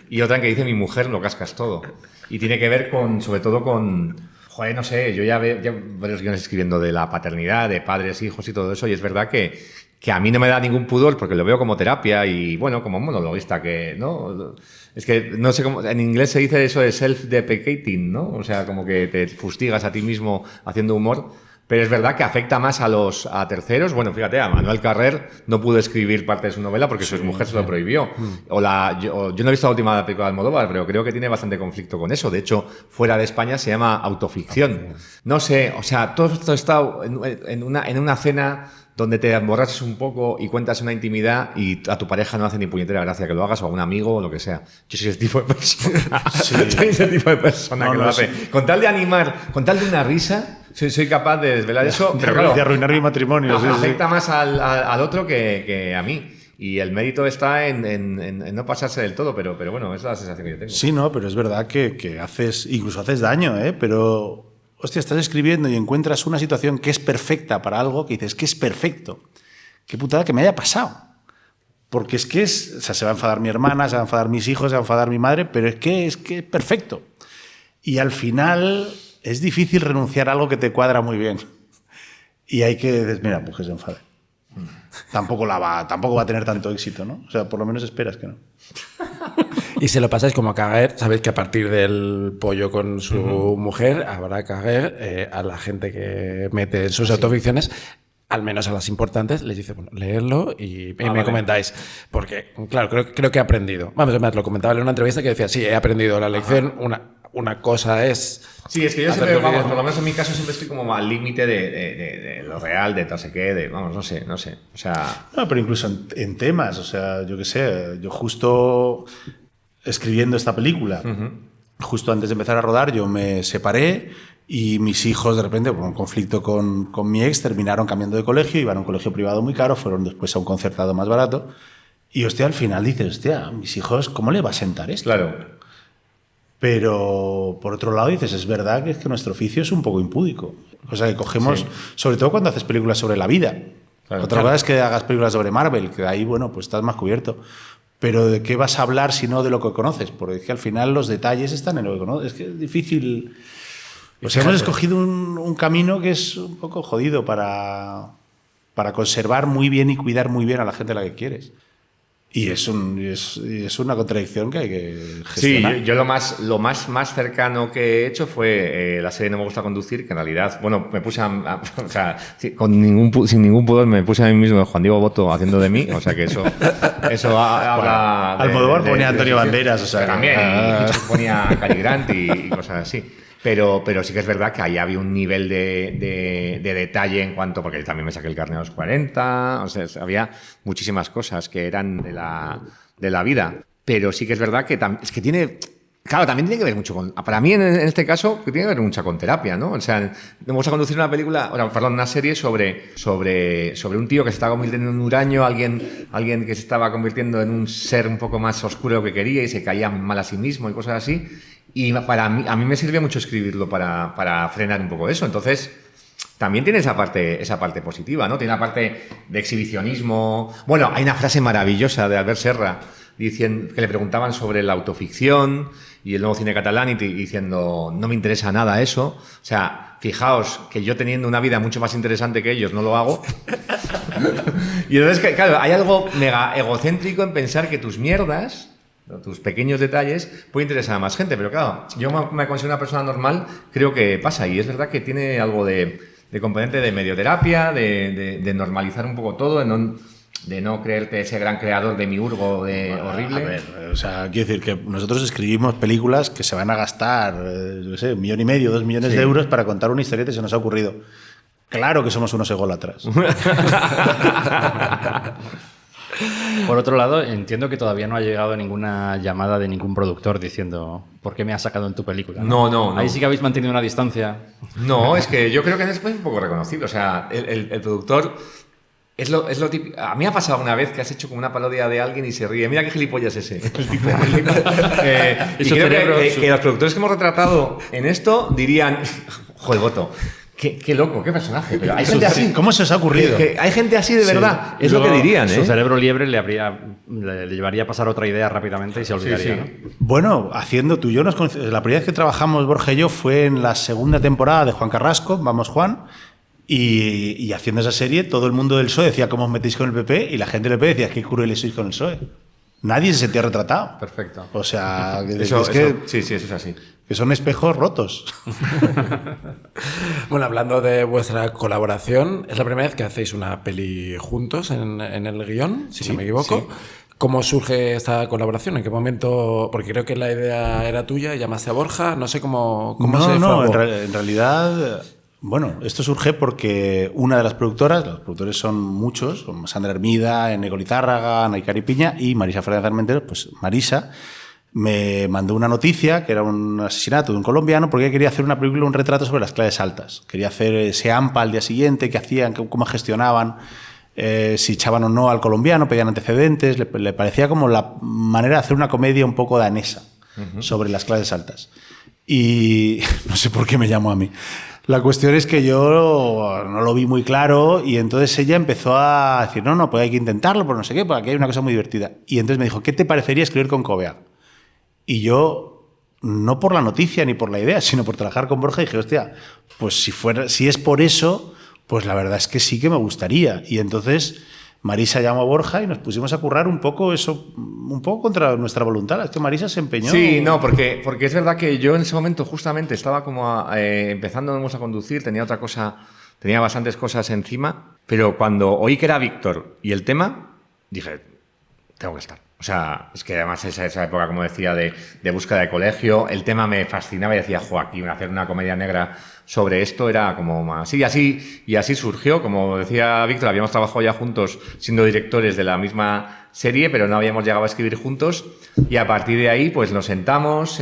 y otra en que dice mi mujer lo cascas todo. Y tiene que ver sobre todo con... Joder, no sé, yo ya veo varios guiones escribiendo de la paternidad, de padres, hijos y todo eso, y es verdad que a mí no me da ningún pudor porque lo veo como terapia y, bueno, como monologuista, que, ¿no? Es que no sé cómo, en inglés se dice eso de self-deprecating, ¿no? O sea, como que te fustigas a ti mismo haciendo humor, pero es verdad que afecta más a terceros. Bueno, fíjate, a Manuel Carrer no pudo escribir parte de su novela porque su mujer se lo prohibió. Yo no he visto la última película de Almodóvar, pero creo que tiene bastante conflicto con eso. De hecho, fuera de España se llama autoficción. No sé, o sea, todo esto está en una cena donde te emborrachas un poco y cuentas una intimidad y a tu pareja no hace ni puñetera gracia que lo hagas, o a un amigo o lo que sea. Yo soy ese tipo de persona. Soy ese tipo de persona que lo hace. Con tal de animar, con tal de una risa, soy capaz de desvelar eso, pero claro, de arruinar mi matrimonio. Afecta más al otro que a mí. Y el mérito está en no pasarse del todo, pero bueno, esa es la sensación que yo tengo. Sí, no, pero es verdad que incluso haces daño, pero... Hostia, estás escribiendo y encuentras una situación que es perfecta para algo que dices que es perfecto. Qué putada que me haya pasado. Porque o sea, se va a enfadar mi hermana, se va a enfadar mis hijos, se va a enfadar mi madre, pero es que es perfecto. Y al final es difícil renunciar a algo que te cuadra muy bien. Y hay que decir, mira, pues que se enfade. Tampoco va a tener tanto éxito, ¿no? O sea, por lo menos esperas que no. Y se lo pasáis como a Caguer, sabéis que a partir del pollo con su mujer habrá Caguer, a la gente que mete en sus autoficciones, al menos a las importantes, les dice, bueno, leedlo y me comentáis. Porque, claro, creo que he aprendido. Vamos, además, lo comentaba en una entrevista que decía, sí, he aprendido la lección, una cosa es... Sí, es que yo hacer siempre, lo que vamos, quieras. por lo menos en mi caso siempre estoy como al límite de lo real, de no sé qué, de, vamos, no sé. O sea, No, pero incluso en temas, o sea, yo qué sé, yo justo escribiendo esta película, justo antes de empezar a rodar, yo me separé y mis hijos, de repente, por un conflicto con mi ex, terminaron cambiando de colegio, iban a un colegio privado muy caro, fueron después a un concertado más barato. Y, hostia, al final dices, hostia, mis hijos, ¿cómo le va a sentar esto? claro. Pero, por otro lado, dices, es verdad que nuestro oficio es un poco impúdico. O sea, que cogemos, sobre todo cuando haces películas sobre la vida. Claro, Otra cosa es que hagas películas sobre Marvel, que ahí, bueno, pues estás más cubierto. Pero ¿de qué vas a hablar si no de lo que conoces? Porque es que al final los detalles están en lo que conoces. Es que es difícil. O sea, hemos escogido un camino que es un poco jodido para conservar muy bien y cuidar muy bien a la gente a la que quieres. Y es una contradicción que hay que gestionar. Sí, yo lo más cercano que he hecho fue la serie No me gusta conducir, que en realidad, bueno, me puse o sea, sí, sin ningún pudor me puse a mí mismo Juan Diego Boto haciendo de mí, o sea que eso habla... Almodóvar ponía a Antonio Banderas, o sea... También, y Hitchcock ponía a Cary Grant y cosas así. Pero sí que es verdad que ahí había un nivel de detalle en cuanto... Porque yo también me saqué el carnet a los 40, o sea, había muchísimas cosas que eran de la vida. Pero sí que es verdad que es que tiene... Claro, también tiene que ver mucho con... Para mí, en este caso, tiene que ver mucho con terapia, ¿no? O sea, vamos a conducir una película... Perdón, una serie sobre un tío que se estaba convirtiendo en un huraño, alguien que se estaba convirtiendo en un ser un poco más oscuro de lo que quería y se caía mal a sí mismo y cosas así. Y a mí me sirve mucho escribirlo para frenar un poco eso. Entonces, también tiene esa parte positiva, ¿no? Tiene la parte de exhibicionismo. Bueno, hay una frase maravillosa de Albert Serra que le preguntaban sobre la autoficción y el nuevo cine catalán y diciendo, no me interesa nada eso. O sea, fijaos que yo teniendo una vida mucho más interesante que ellos no lo hago. Y entonces, claro, hay algo mega egocéntrico en pensar que tus mierdas... tus pequeños detalles puede interesar a más gente, pero claro, yo me considero una persona normal, creo que pasa, y es verdad que tiene algo de componente de medioterapia, de normalizar un poco todo, de no creerte ese gran creador de miurgo horrible. A ver, o sea, quiero decir que nosotros escribimos películas que se van a gastar, yo sé, 1,5 millones, 2 millones de euros para contar una historieta que se nos ha ocurrido. Claro que somos unos ególatras. Por otro lado, entiendo que todavía no ha llegado ninguna llamada de ningún productor diciendo ¿por qué me has sacado en tu película? No. Ahí sí que habéis mantenido una distancia. No, es que yo creo que es un poco reconocible. O sea, el productor es lo típico. A mí me ha pasado una vez que has hecho como una parodia de alguien y se ríe. Mira qué gilipollas ese. Y creo que los productores que hemos retratado en esto dirían, joder, Boto. Qué loco, qué personaje. Pero hay gente así. ¿Cómo se os ha ocurrido? Hay gente así de verdad. Sí. Es lo que dirían, Su ¿eh? cerebro liebre le llevaría a pasar otra idea rápidamente y se olvidaría. Sí. ¿no? Bueno, haciendo tú y yo, la primera vez que trabajamos, Borja y yo, fue en la segunda temporada de Juan Carrasco, Vamos Juan, y haciendo esa serie, todo el mundo del PSOE decía cómo os metéis con el PP, y la gente del PP decía qué crueles sois con el PSOE. Nadie se sentía retratado. Perfecto. O sea, Sí, eso es así. que son espejos rotos. Bueno, hablando de vuestra colaboración, es la primera vez que hacéis una peli juntos en el guión, si no me equivoco. Sí. ¿Cómo surge esta colaboración? ¿En qué momento? Porque creo que la idea era tuya, llamaste a Borja, no sé cómo se No, fraguó. en realidad, bueno, esto surge porque una de las productoras, los productores son muchos, son Sandra Hermida, Enego Lizárraga, Naikari Piña y Marisa Fernández Armenteros, pues Marisa me mandó una noticia que era un asesinato de un colombiano porque quería hacer una película, un retrato sobre las clases altas. Quería hacer ese AMPA al día siguiente, qué hacían, cómo gestionaban, si echaban o no al colombiano, pedían antecedentes. Le parecía como la manera de hacer una comedia un poco danesa sobre las clases altas. Y no sé por qué me llamó a mí. La cuestión es que yo no lo vi muy claro y entonces ella empezó a decir, no, pues hay que intentarlo, por no sé qué, porque aquí hay una cosa muy divertida. Y entonces me dijo, ¿qué te parecería escribir con Cobeaga? Y yo, no por la noticia ni por la idea, sino por trabajar con Borja, dije, hostia, pues si es por eso, pues la verdad es que sí que me gustaría. Y entonces Marisa llamó a Borja y nos pusimos a currar un poco eso, un poco contra nuestra voluntad. Es que Marisa se empeñó. Sí, no, porque es verdad que yo en ese momento justamente estaba como empezando a conducir, tenía bastantes cosas encima, pero cuando oí que era Víctor y el tema, dije, tengo que estar. O sea, es que además esa época, como decía, de búsqueda de colegio, el tema me fascinaba y decía, Joaquín, hacer una comedia negra sobre esto era como más... y así surgió. Como decía Víctor, habíamos trabajado ya juntos siendo directores de la misma serie, pero no habíamos llegado a escribir juntos, y a partir de ahí pues nos sentamos...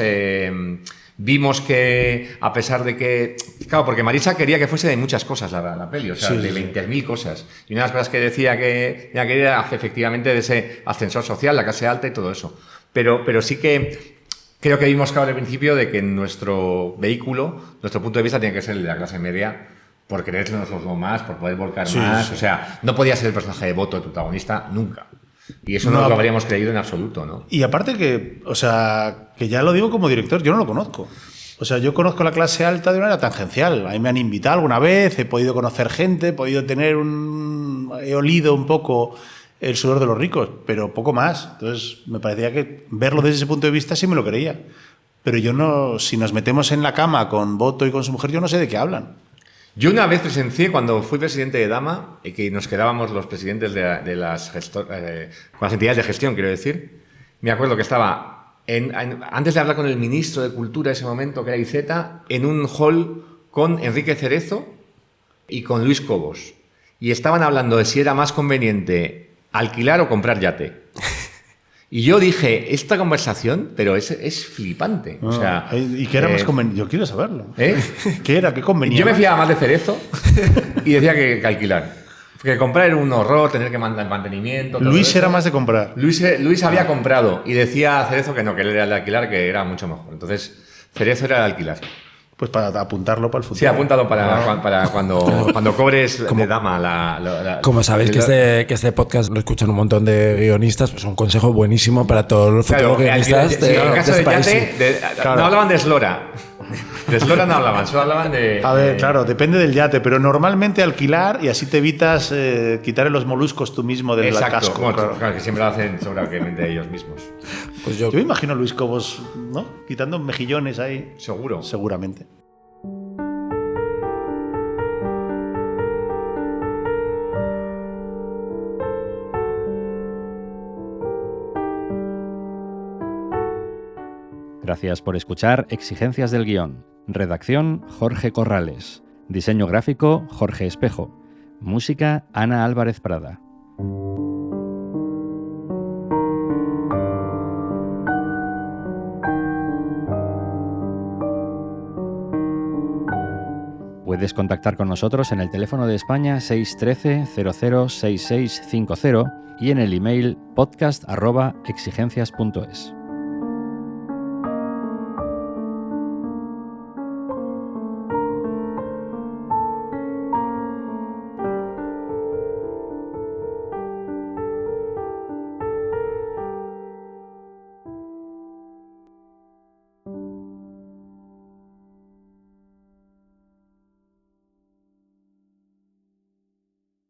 vimos que, a pesar de que... Claro, porque Marisa quería que fuese de muchas cosas la peli, o sea, de 20.000 cosas. Y una de las cosas que decía que era efectivamente de ese ascensor social, la clase alta y todo eso. Pero sí que creo que vimos claro al principio de que nuestro vehículo, nuestro punto de vista tiene que ser el de la clase media, por querernos más, por poder volcar más. Sí. O sea, no podía ser el personaje de Boto, el protagonista, nunca. Y eso no lo habríamos creído en absoluto, ¿no? Y aparte que, o sea, que ya lo digo como director, yo no lo conozco. O sea, yo conozco la clase alta de una manera tangencial. A mí me han invitado alguna vez, he podido conocer gente, he olido un poco el sudor de los ricos, pero poco más. Entonces, me parecía que verlo desde ese punto de vista sí me lo creía. Pero yo no, si nos metemos en la cama con Boto y con su mujer, yo no sé de qué hablan. Yo una vez presencié, cuando fui presidente de Dama, que nos quedábamos los presidentes de las con las entidades de gestión, quiero decir, me acuerdo que estaba, antes de hablar con el ministro de Cultura de ese momento, que era Iceta, en un hall con Enrique Cerezo y con Luis Cobos. Y estaban hablando de si era más conveniente alquilar o comprar yate. Y yo dije, esta conversación, pero es flipante. O sea, ¿y qué era más conveniente? Yo quiero saberlo. ¿Qué era? ¿Qué convenía? Yo me fiaba más de Cerezo y decía que alquilar. Porque comprar era un horror, tener que mandar mantenimiento. Luis era más de comprar. Luis había comprado y decía a Cerezo que no, que él era el de alquilar, que era mucho mejor. Entonces, Cerezo era el de alquilar. Pues para apuntarlo para el futuro. Sí, apúntalo para cuando cobres de Dama. Como sabéis que este podcast lo escuchan un montón de guionistas, pues un consejo buenísimo para todos los futuros guionistas. En el caso de Yate, no hablaban de Slora. De Slora no hablaban, solo hablaban de... A ver, claro, depende del yate, pero normalmente alquilar y así te evitas quitarle los moluscos tú mismo del casco. Bueno, claro, que siempre lo hacen seguramente ellos mismos. Pues yo me imagino a Luis Cobos, ¿no? Quitando mejillones ahí. Seguro. Seguramente. Gracias por escuchar Exigencias del Guión. Redacción, Jorge Corrales. Diseño gráfico, Jorge Espejo. Música, Ana Álvarez Prada. Puedes contactar con nosotros en el teléfono de España 613 00 6650 y en el email podcast@exigencias.es.